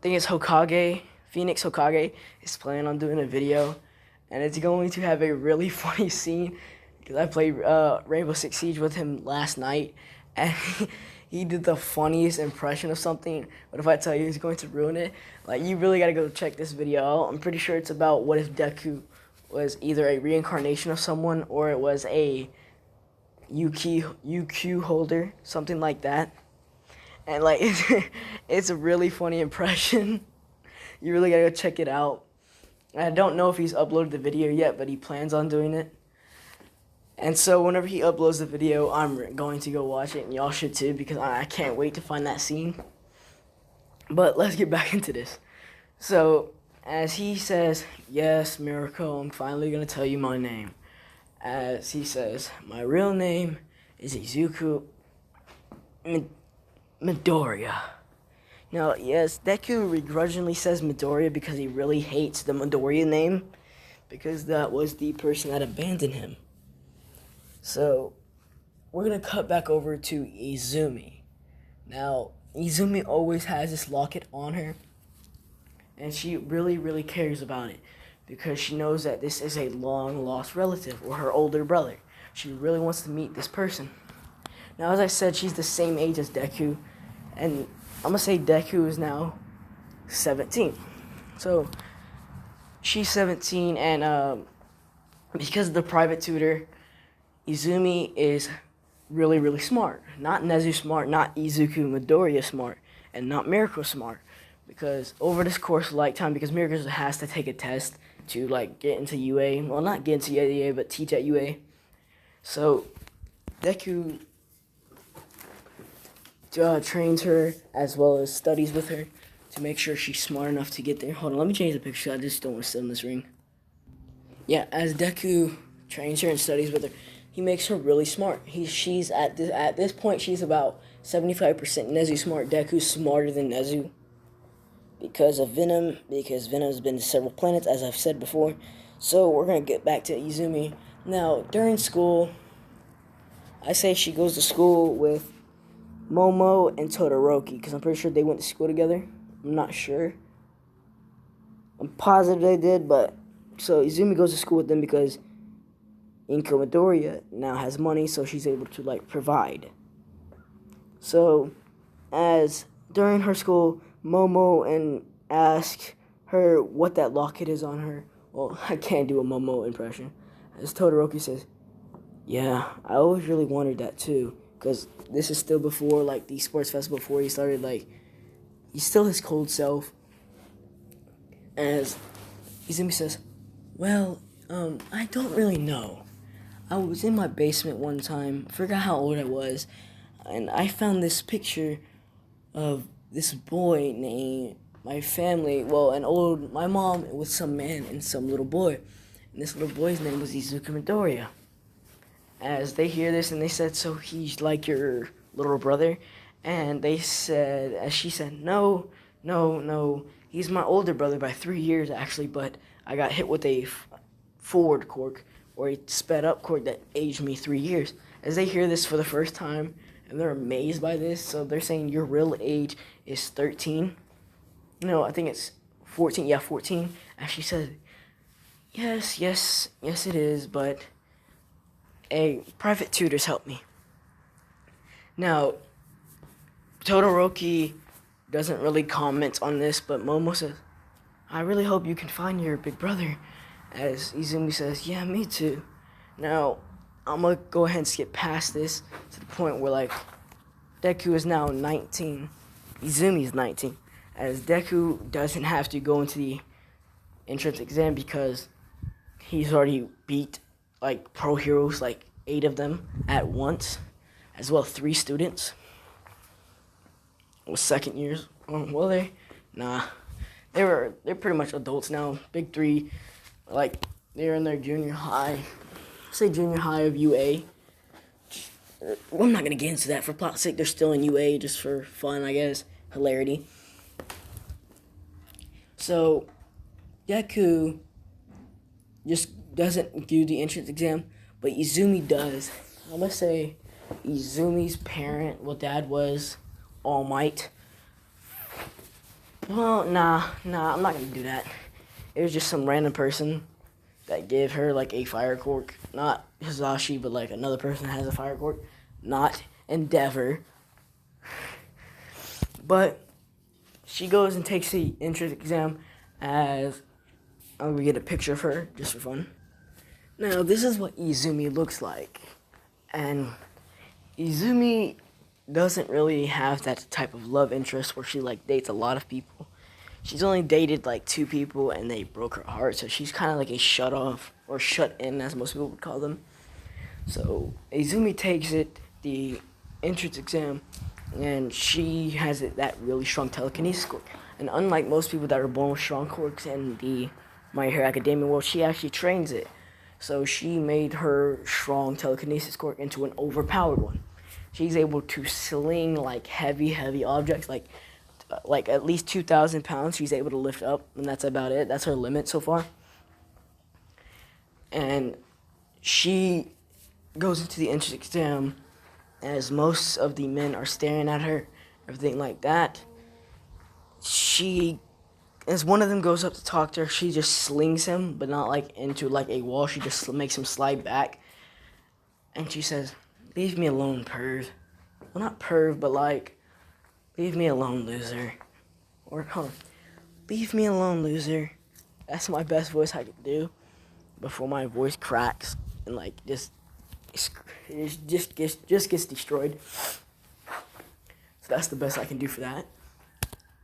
S1: thing is, Phoenix Hokage is planning on doing a video, and it's going to have a really funny scene, because I played Rainbow Six Siege with him last night, and he did the funniest impression of something, but if I tell you, he's going to ruin it. Like, you really gotta go check this video out. I'm pretty sure it's about what if Deku was either a reincarnation of someone, or it was a UQ holder, something like that. And like, it's a really funny impression. You really gotta go check it out. I don't know if he's uploaded the video yet, but he plans on doing it. And so whenever he uploads the video, I'm going to go watch it, and y'all should too, because I can't wait to find that scene. But let's get back into this. So as he says, yes, Mirko, I'm finally gonna tell you my name. As he says, my real name is Izuku Midoriya. Now, yes, Deku begrudgingly says Midoriya because he really hates the Midoriya name, because that was the person that abandoned him. So, we're going to cut back over to Izumi. Now, Izumi always has this locket on her, and she really, really cares about it, because she knows that this is a long-lost relative, or her older brother. She really wants to meet this person. Now, as I said, she's the same age as Deku, and I'm gonna say Deku is now 17. So she's 17, and because of the private tutor, Izumi is really, really smart. Not Nezu smart, not Izuku Midoriya smart, and not Miracle smart. Because over this course of lifetime, because Miracle has to take a test to like get into UA. Well, not get into UA, but teach at UA. So Deku trains her as well as studies with her to make sure she's smart enough to get there. Hold on, let me change the picture. I just don't want to sit in this ring. Yeah, as Deku trains her and studies with her, he makes her really smart. She's at this point she's about 75% Nezu smart. Deku's smarter than Nezu because of Venom. Because Venom's been to several planets, as I've said before. So we're gonna get back to Izumi. Now during school, I say she goes to school with Momo and Todoroki because I'm pretty sure they went to school together. I'm not sure. I'm positive they did, but so Izumi goes to school with them because Inko Midoriya now has money, so she's able to like provide. So, as during her school, Momo and ask her what that locket is on her. Well, I can't do a Momo impression. As Todoroki says, "Yeah, I always really wondered that too, because this is still before like the sports festival, before he started like he's still his cold self." As Izumi says, "Well, I don't really know. I was in my basement one time, forgot how old I was, and I found this picture of this boy named my mom with some man and some little boy. And this little boy's name was Izuku Midoriya." As they hear this and they said, "So he's like your little brother?" And she said, no, he's my older brother by 3 years actually, but I got hit with a forward quirk, or a sped up quirk that aged me 3 years. As they hear this for the first time, and they're amazed by this, so they're saying your real age is 13. No, I think it's 14. Yeah, 14. And she said, yes, it is, but a private tutor's helped me. Now, Todoroki doesn't really comment on this, but Momo says, "I really hope you can find your big brother." As Izumi says, "Yeah, me too." Now, I'm gonna go ahead and skip past this to the point where like Deku is now 19. Izumi's 19. As Deku doesn't have to go into the entrance exam because he's already beat like pro heroes, like 8 of them at once, as well as 3 students. Well, second years. They're pretty much adults now. Big 3, like they're in their junior high. Say junior high of UA. Well, I'm not gonna get into that for plot's sake. They're still in UA just for fun, I guess, hilarity. So Deku just doesn't do the entrance exam, but Izumi does. I'm gonna say Izumi's dad was All Might. Well, nah, I'm not gonna do that. It was just some random person that gave her like a fire quirk. Not Hisashi, but like another person has a fire quirk. Not Endeavor. But she goes and takes the entrance exam. As I'm gonna get a picture of her just for fun. Now this is what Izumi looks like, and Izumi doesn't really have that type of love interest where she like dates a lot of people. She's only dated like 2 people and they broke her heart, so she's kind of like a shut off or shut in as most people would call them. So Izumi takes the entrance exam, and she has that really strong telekinesis quirk. And unlike most people that are born with strong quirks in the My Hero Academia world, she actually trains it. So she made her strong telekinesis quirk into an overpowered one. She's able to sling like heavy objects, like at least 2,000 pounds. She's able to lift up, and that's about it. That's her limit so far. And she goes into the entrance exam, as most of the men are staring at her, everything like that. As one of them goes up to talk to her, she just slings him, but not like into like a wall. She just makes him slide back. and she says, "Leave me alone, perv." Well, not perv, but like, "Leave me alone, loser." Or, hold on. "Leave me alone, loser." That's my best voice I can do before my voice cracks and like just gets destroyed. So that's the best I can do for that.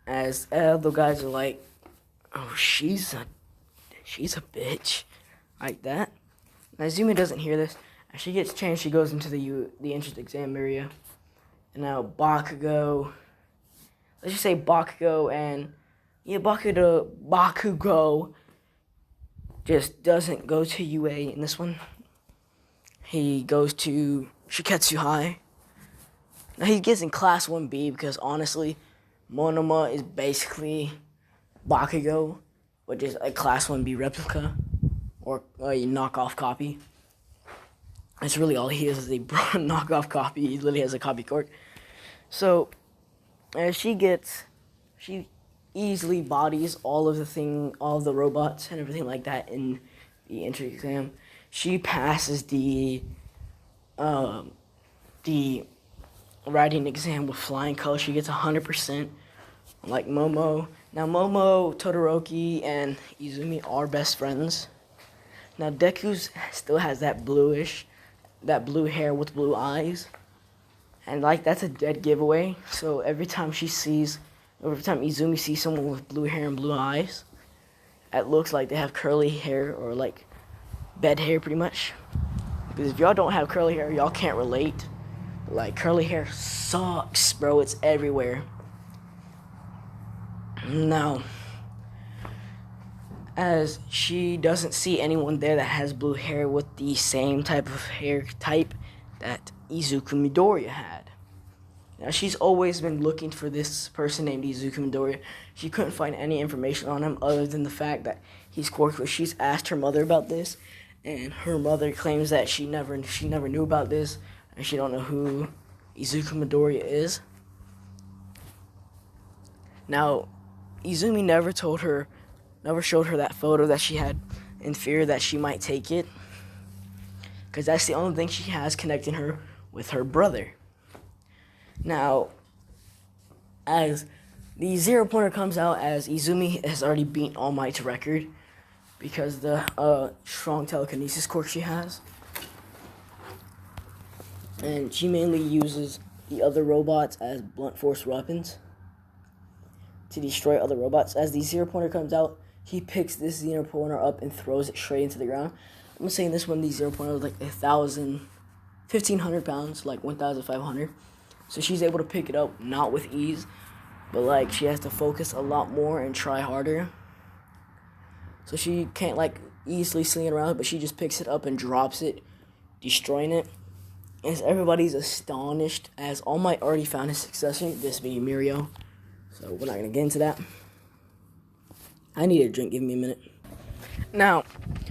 S1: As the guys are like, "Oh, she's a bitch," like that. Now Izumi doesn't hear this. As she gets changed, she goes into the entrance exam area. And now Bakugo, let's just say Bakugo and Bakugo just doesn't go to UA in this one. He goes to Shiketsu High. Now he gets in class 1B because honestly, Monoma is basically Bakugo, but just a class 1B replica or a knockoff copy. That's really all he is a knockoff copy. He literally has a copy court. So as she easily bodies all of the robots and everything like that in the entry exam. She passes the writing exam with flying colors. She gets 100%, like Momo. Now Momo, Todoroki, and Izumi are best friends. Now Deku still has that blue hair with blue eyes. And like that's a dead giveaway. So every time Izumi sees someone with blue hair and blue eyes, it looks like they have curly hair or like bed hair pretty much. Because if y'all don't have curly hair, y'all can't relate. Like curly hair sucks, bro. It's everywhere. Now, as she doesn't see anyone there that has blue hair with the same type of hair type that Izuku Midoriya had. Now, she's always been looking for this person named Izuku Midoriya. She couldn't find any information on him other than the fact that he's quirky. She's asked her mother about this, and her mother claims that she never knew about this, and she don't know who Izuku Midoriya is. Now, Izumi never showed her that photo that she had in fear that she might take it, because that's the only thing she has connecting her with her brother. Now, as the 0-pointer comes out, as Izumi has already beaten All Might's record because the strong telekinesis quirk she has, and she mainly uses the other robots as blunt force weapons to destroy other robots. As the 0-pointer comes out, he picks this 0-pointer up and throws it straight into the ground. I'm saying this one, the 0-pointer was like 1,500 pounds, like 1,500. So she's able to pick it up, not with ease, but like she has to focus a lot more and try harder. So she can't like easily sling it around, but she just picks it up and drops it, destroying it. As everybody's astonished, as All Might already found his successor, this being Mirio. So we're not going to get into that. I need a drink, give me a minute. Now,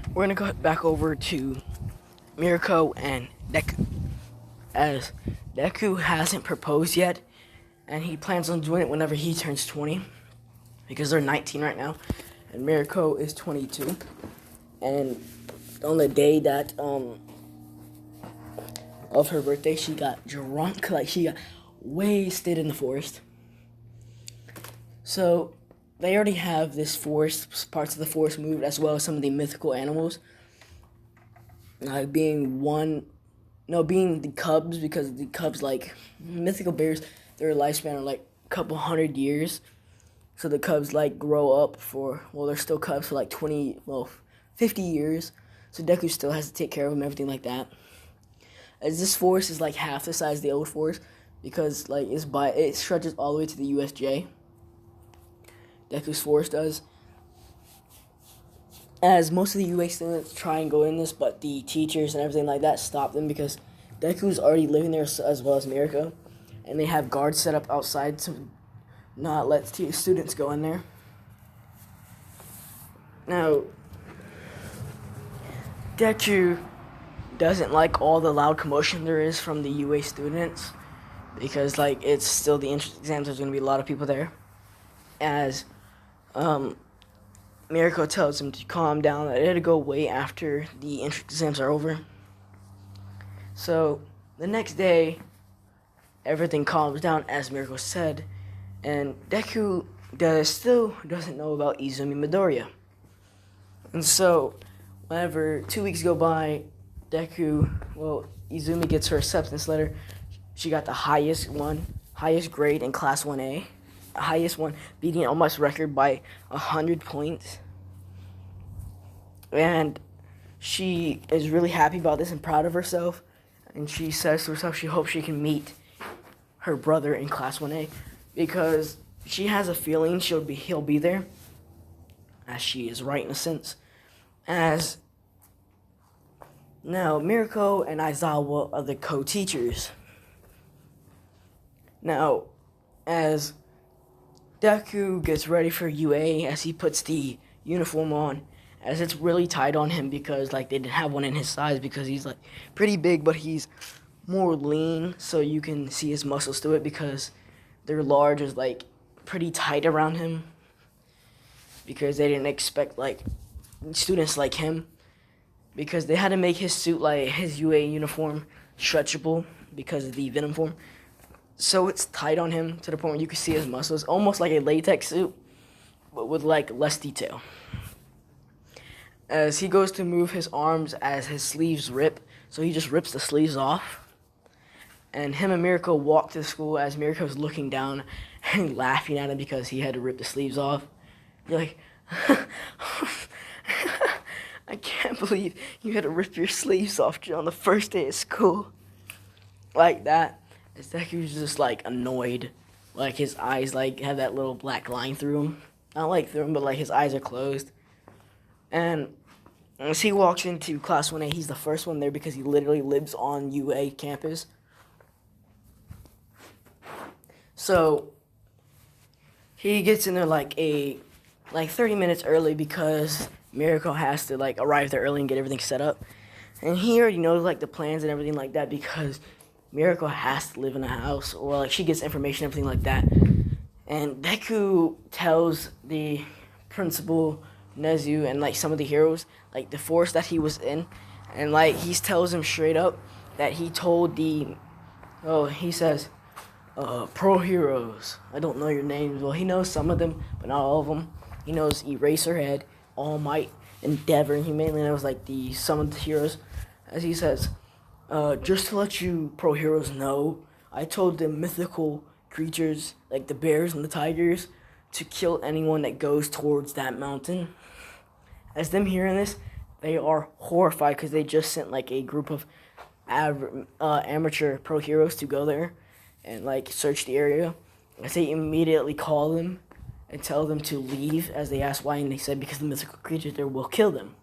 S1: we're going to go back over to Mirko and Deku. As Deku hasn't proposed yet, and he plans on doing it whenever he turns 20, because they're 19 right now, and Mirko is 22. And on the day that of her birthday, she got drunk, like she got wasted in the forest. So they already have this forest, parts of the forest moved, as well as some of the mythical animals. Being the cubs, because the cubs, like mythical bears, their lifespan are like a couple 100 years. So the cubs like grow up they're still cubs for like 50 years. So Deku still has to take care of them, everything like that. As this forest is like half the size of the old forest, because like it stretches all the way to the USJ. Deku's forest does. As most of the UA students try and go in this, but the teachers and everything like that stop them because Deku's already living there as well as Mirko, and they have guards set up outside to not let students go in there. Now, Deku doesn't like all the loud commotion there is from the UA students, because like it's still the entrance exams. There's going to be a lot of people there. As Mirko tells him to calm down, that it'll go away after the entrance exams are over. So the next day, everything calms down as Miracle said, and Deku still doesn't know about Izumi Midoriya. And so, whenever 2 weeks go by, Izumi gets her acceptance letter. She got the highest grade in Class 1A, highest one, beating Almost record by 100 points. And she is really happy about this and proud of herself. And she says to herself she hopes she can meet her brother in Class 1A because she has a feeling he'll be there, as she is right in a sense. As now, Mirko and Aizawa are the co-teachers. Now, as Deku gets ready for UA, as he puts the uniform on, as it's really tight on him because they didn't have one in his size because he's pretty big, but he's more lean, so you can see his muscles through it because they're large, is pretty tight around him because they didn't expect students like him, because they had to make his suit, his UA uniform, stretchable because of the venom form. So it's tight on him to the point where you can see his muscles, almost like a latex suit, but with less detail. As he goes to move his arms, as his sleeves rip, so he just rips the sleeves off. And him and Mirko walk to school as Mirko's looking down and laughing at him because he had to rip the sleeves off. You're like, I can't believe you had to rip your sleeves off on the first day of school. Like that. It's like he was just annoyed. His eyes have that little black line through him. Not through him, but his eyes are closed. And as he walks into Class 1A, he's the first one there because he literally lives on UA campus. So he gets in there 30 minutes early because Mirko has to arrive there early and get everything set up. And he already knows the plans and everything like that because Mirko has to live in a house, or she gets information, everything like that. And Deku tells the principal, Nezu, and some of the heroes the force that he was in, and he tells him straight up that he told he says, pro heroes, I don't know your names. Well, he knows some of them, but not all of them. He knows Eraserhead, All Might, Endeavor, and he mainly knows some of the heroes. As he says, just to let you pro heroes know, I told the mythical creatures the bears and the tigers to kill anyone that goes towards that mountain. As them hearing this, they are horrified because they just sent a group of amateur pro heroes to go there and search the area. As they immediately call them and tell them to leave, as they ask why, and they said because the mythical creatures there will kill them.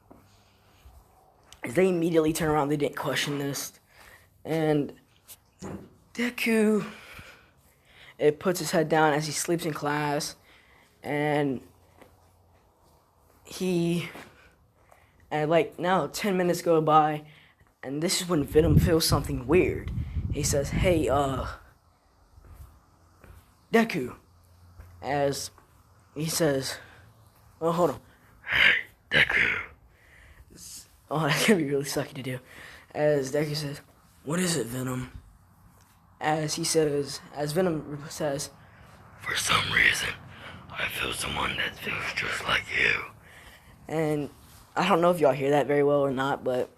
S1: As they immediately turn around, they didn't question this. And Deku, it puts his head down as he sleeps in class, and now 10 minutes go by, and this is when Venom feels something weird. He says, hey, Deku, as he says, oh, hold on. Hey, Deku. Oh, that's gonna be really sucky to do. As Deku says, what is it, Venom? As Venom says, for some reason, I feel someone that feels just like you. And I don't know if y'all hear that very well or not, but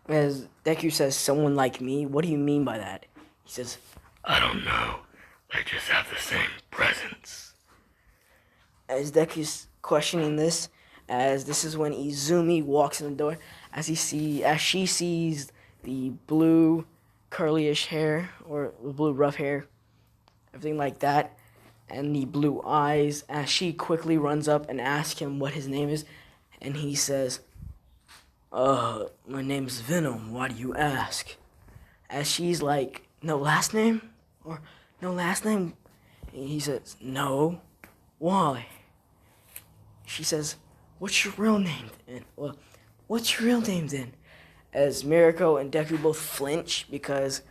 S1: as Deku says, someone like me, what do you mean by that? He says, I don't know. They just have the same presence. As Deku's questioning this, as this is when Izumi walks in the door, as she sees the blue curlyish hair, or blue rough hair, everything like that, and the blue eyes, as she quickly runs up and asks him what his name is, and he says, my name's Venom, why do you ask? As she's like, no last name? Or, no last name? He says, no. Why? She says, what's your real name then? Well, what's your real name then? As Mirko and Deku both flinch because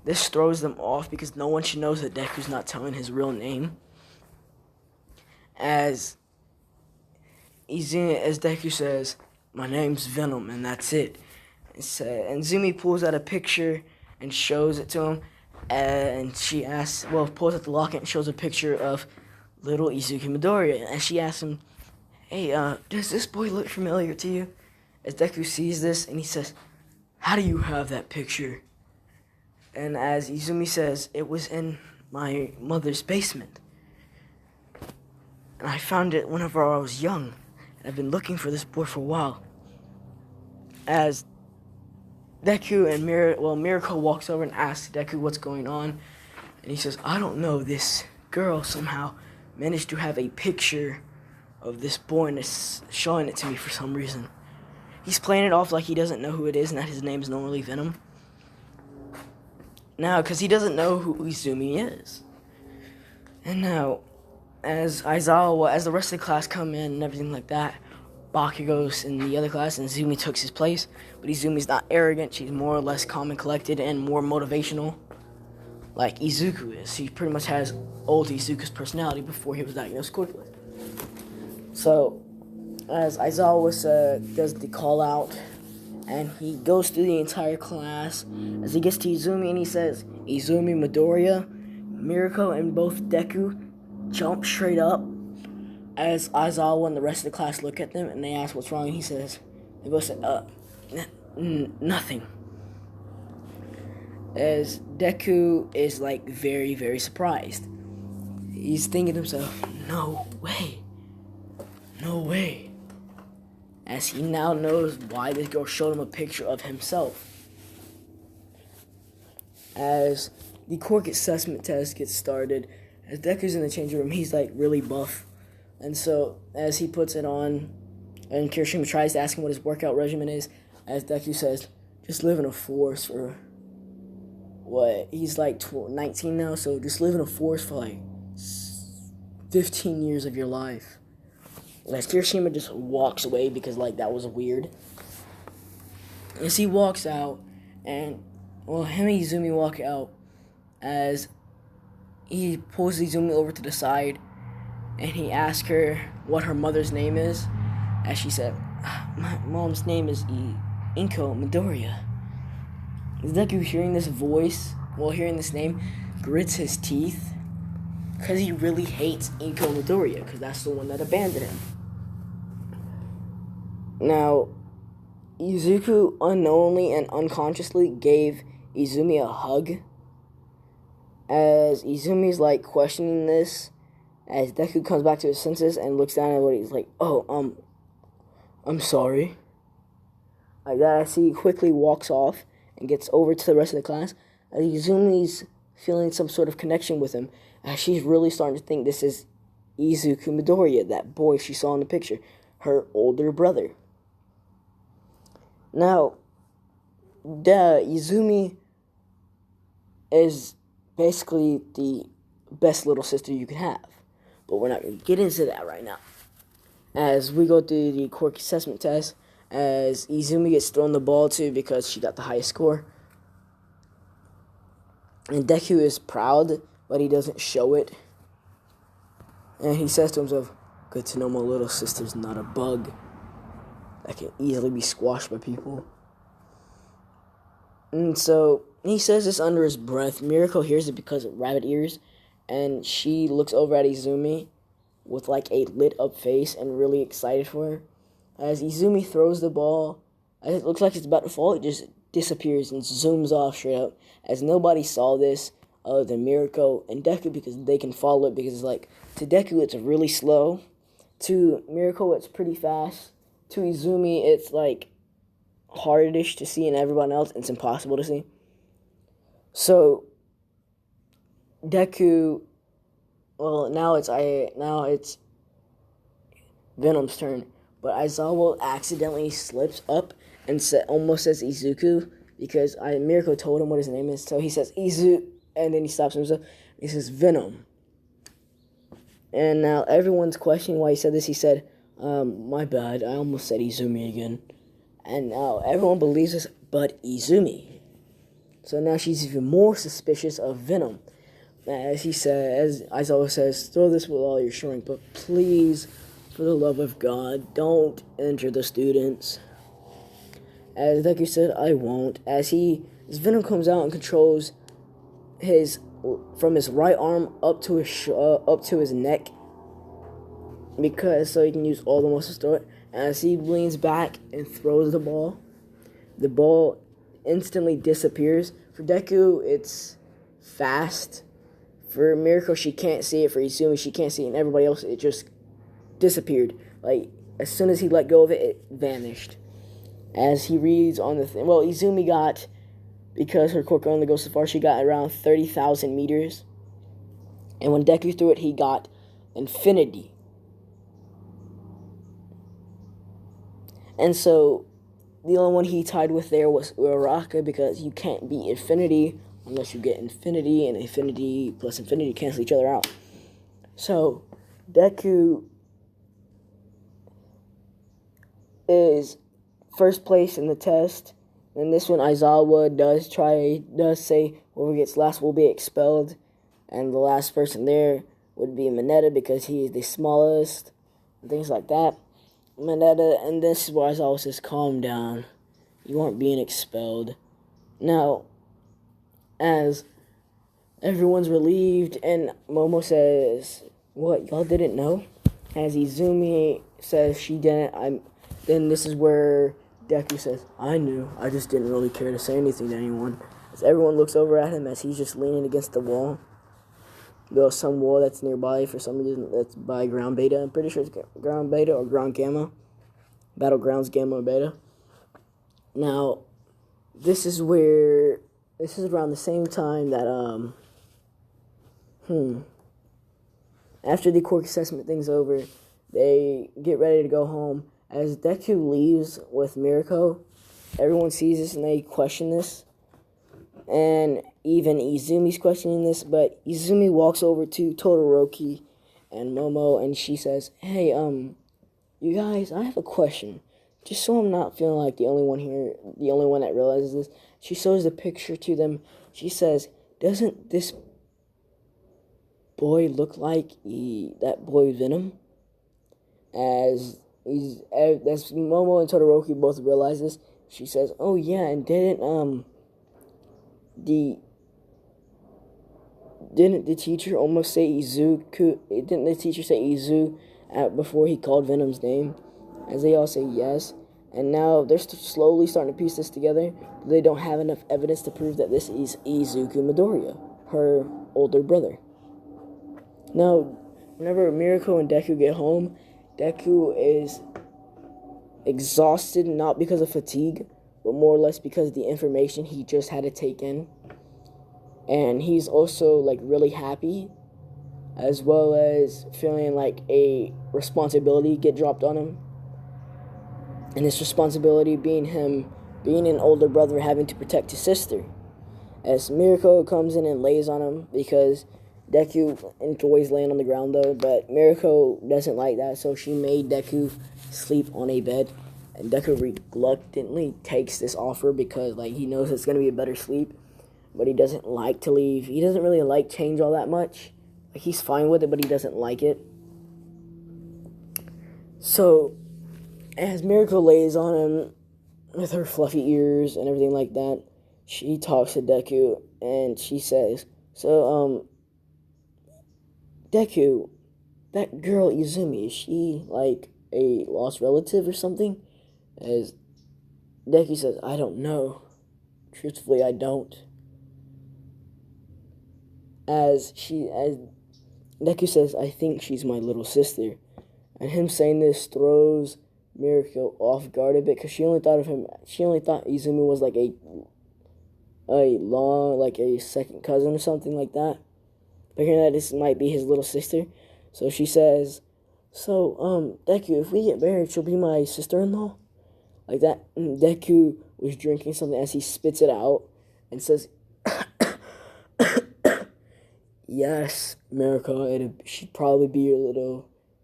S1: this throws them off because no one should know that Deku's not telling his real name. As Deku says, my name's Venom, and that's it. And Zumi pulls out a picture and shows it to him. And she asks, pulls out the locket and shows a picture of little Izuku Midoriya. And she asks him, hey, does this boy look familiar to you? As Deku sees this, and he says, how do you have that picture? And as Izumi says, it was in my mother's basement. And I found it whenever I was young. And I've been looking for this boy for a while. As Deku and Miracle walks over and asks Deku what's going on. And he says, I don't know, this girl somehow managed to have a picture of this boy and is showing it to me for some reason. He's playing it off like he doesn't know who it is and that his name is normally Venom. Now, because he doesn't know who Izumi is. And now, as the rest of the class come in and everything like that, Bakugo's in the other class and Izumi took his place. But Izumi's not arrogant, she's more or less calm and collected and more motivational. Like Izuku is. He pretty much has old Izuku's personality before he was diagnosed quickly. So, as Aizawa does the call out, and he goes through the entire class, as he gets to Izumi and he says, Izumi, Midoriya, Miracle, and both Deku jump straight up, as Aizawa and the rest of the class look at them, and they ask what's wrong, and they both say, nothing. As Deku is, very, very surprised. He's thinking to himself, no way. As he now knows why this girl showed him a picture of himself. As the quirk assessment test gets started, as Deku's in the changing room, he's really buff. And so, as he puts it on, and Kirishima tries to ask him what his workout regimen is, as Deku says, just live in a forest for, he's 19 now, so just live in a forest for 15 years of your life. As Kirishima just walks away because, that was weird. As he walks out, and, him and Izumi walk out, as he pulls Izumi over to the side, and he asks her what her mother's name is, as she said, my mom's name is Inko Midoriya. Deku, hearing this voice, hearing this name, grits his teeth, because he really hates Inko Midoriya, because that's the one that abandoned him. Now, Izuku unknowingly and unconsciously gave Izumi a hug. As Izumi's questioning this, as Deku comes back to his senses and looks down at what he's I'm sorry. Like that, as he quickly walks off and gets over to the rest of the class. As Izumi's feeling some sort of connection with him, as she's really starting to think this is Izuku Midoriya, that boy she saw in the picture, her older brother. Now, Izumi is basically the best little sister you could have. But we're not going to get into that right now. As we go through the quirk assessment test, as Izumi gets thrown the ball to because she got the highest score. And Deku is proud, but he doesn't show it. And he says to himself, good to know my little sister's not a bug that can easily be squashed by people. And so he says this under his breath. Miracle hears it because of rabbit ears, and she looks over at Izumi with a lit up face and really excited for her. As Izumi throws the ball, as it looks like it's about to fall, it just disappears and zooms off straight up. As nobody saw this other than Miracle and Deku, because they can follow it, because to Deku it's really slow, to Miracle it's pretty fast, to Izumi it's hardish to see, and everyone else it's impossible to see. So Deku, now it's Venom's turn, but Aizawa accidentally slips up and almost says Izuku, because Miracle told him what his name is, so he says Izu, and then he stops himself. He says Venom. And now everyone's questioning why he said this. He said, my bad, I almost said Izumi again. And now everyone believes this but Izumi. So now she's even more suspicious of Venom. As Aizawa says, throw this with all your strength, but please, for the love of God, don't injure the students. As Deku said, I won't. As his venom comes out and controls from his right arm up to his neck, because so he can use all the muscles to it. As he leans back and throws the ball instantly disappears. For Deku, it's fast. For Miracle, she can't see it. For Izumi, she can't see it. And everybody else, it just disappeared. Like, as soon as he let go of it, it vanished. As he reads on the thing, well, Izumi got, because her quirk only goes so far, she got around 30,000 meters. And when Deku threw it, he got infinity. And so, the only one he tied with there was Uraraka, because you can't beat infinity unless you get infinity, and infinity plus infinity cancel each other out. So, Deku is first place in the test. And this one, Aizawa does say whoever gets last will be expelled. And the last person there would be Mineta, because he is the smallest, and things like that. Mineta, and this is where Aizawa says, calm down. You aren't being expelled. Now, as everyone's relieved, and Momo says, what, y'all didn't know? As Izumi says she didn't, then this is where Deku says, I knew, I just didn't really care to say anything to anyone. As everyone looks over at him as he's just leaning against the wall. There's some wall that's nearby for some reason, that's by ground beta. I'm pretty sure it's ground beta or ground gamma. Battlegrounds gamma or beta. Now, this is around the same time that, after the quirk assessment thing's over, they get ready to go home. As Deku leaves with Mirako, everyone sees this and they question this. And even Izumi's questioning this, but Izumi walks over to Todoroki and Momo, and she says, hey, you guys, I have a question. Just so I'm not feeling like the only one that realizes this. She shows the picture to them. She says, doesn't this boy look like that boy Venom? As Momo and Todoroki both realize this, she says, oh yeah, and didn't the teacher almost say Izuku? Didn't the teacher say Izu before he called Venom's name? As they all say yes. And now they're slowly starting to piece this together. But they don't have enough evidence to prove that this is Izuku Midoriya, her older brother. Now, whenever Mirako and Deku get home, Deku is exhausted, not because of fatigue, but more or less because of the information he just had to take in. And he's also, like, really happy, as well as feeling like a responsibility get dropped on him. And his responsibility being an older brother, having to protect his sister. As Mirako comes in and lays on him, because Deku enjoys laying on the ground though, but Mirako doesn't like that, so she made Deku sleep on a bed. And Deku reluctantly takes this offer because, like, he knows it's going to be a better sleep. But he doesn't like to leave. He doesn't really like change all that much. Like, he's fine with it, but he doesn't like it. So, as Mirako lays on him with her fluffy ears and everything like that, she talks to Deku, and she says, so, Deku, that girl Izumi, is she, like, a lost relative or something? As Deku says, I don't know. Truthfully, I don't. As Deku says, I think she's my little sister. And him saying this throws Mirako off guard a bit, because she only thought Izumi was like a second cousin or something like that. But hearing that this might be his little sister, so she says, so, Deku, if we get married, she'll be my sister-in-law? Like that. And Deku was drinking something as he spits it out and says, yes, Mirako, she'd probably be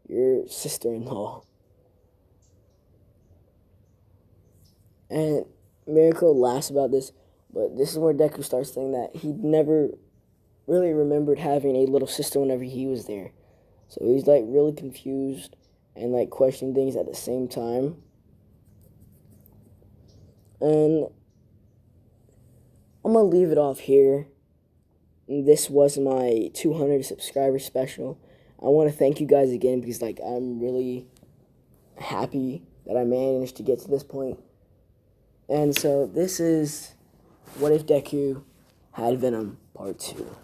S1: your sister-in-law. And Mirako laughs about this, but this is where Deku starts saying that he never really remembered having a little sister whenever he was there. So he's, like, really confused and, like, questioning things at the same time. And I'm going to leave it off here. This was my 200 subscriber special. I want to thank you guys again because, like, I'm really happy that I managed to get to this point. And so this is What If Deku Had Venom Part 2.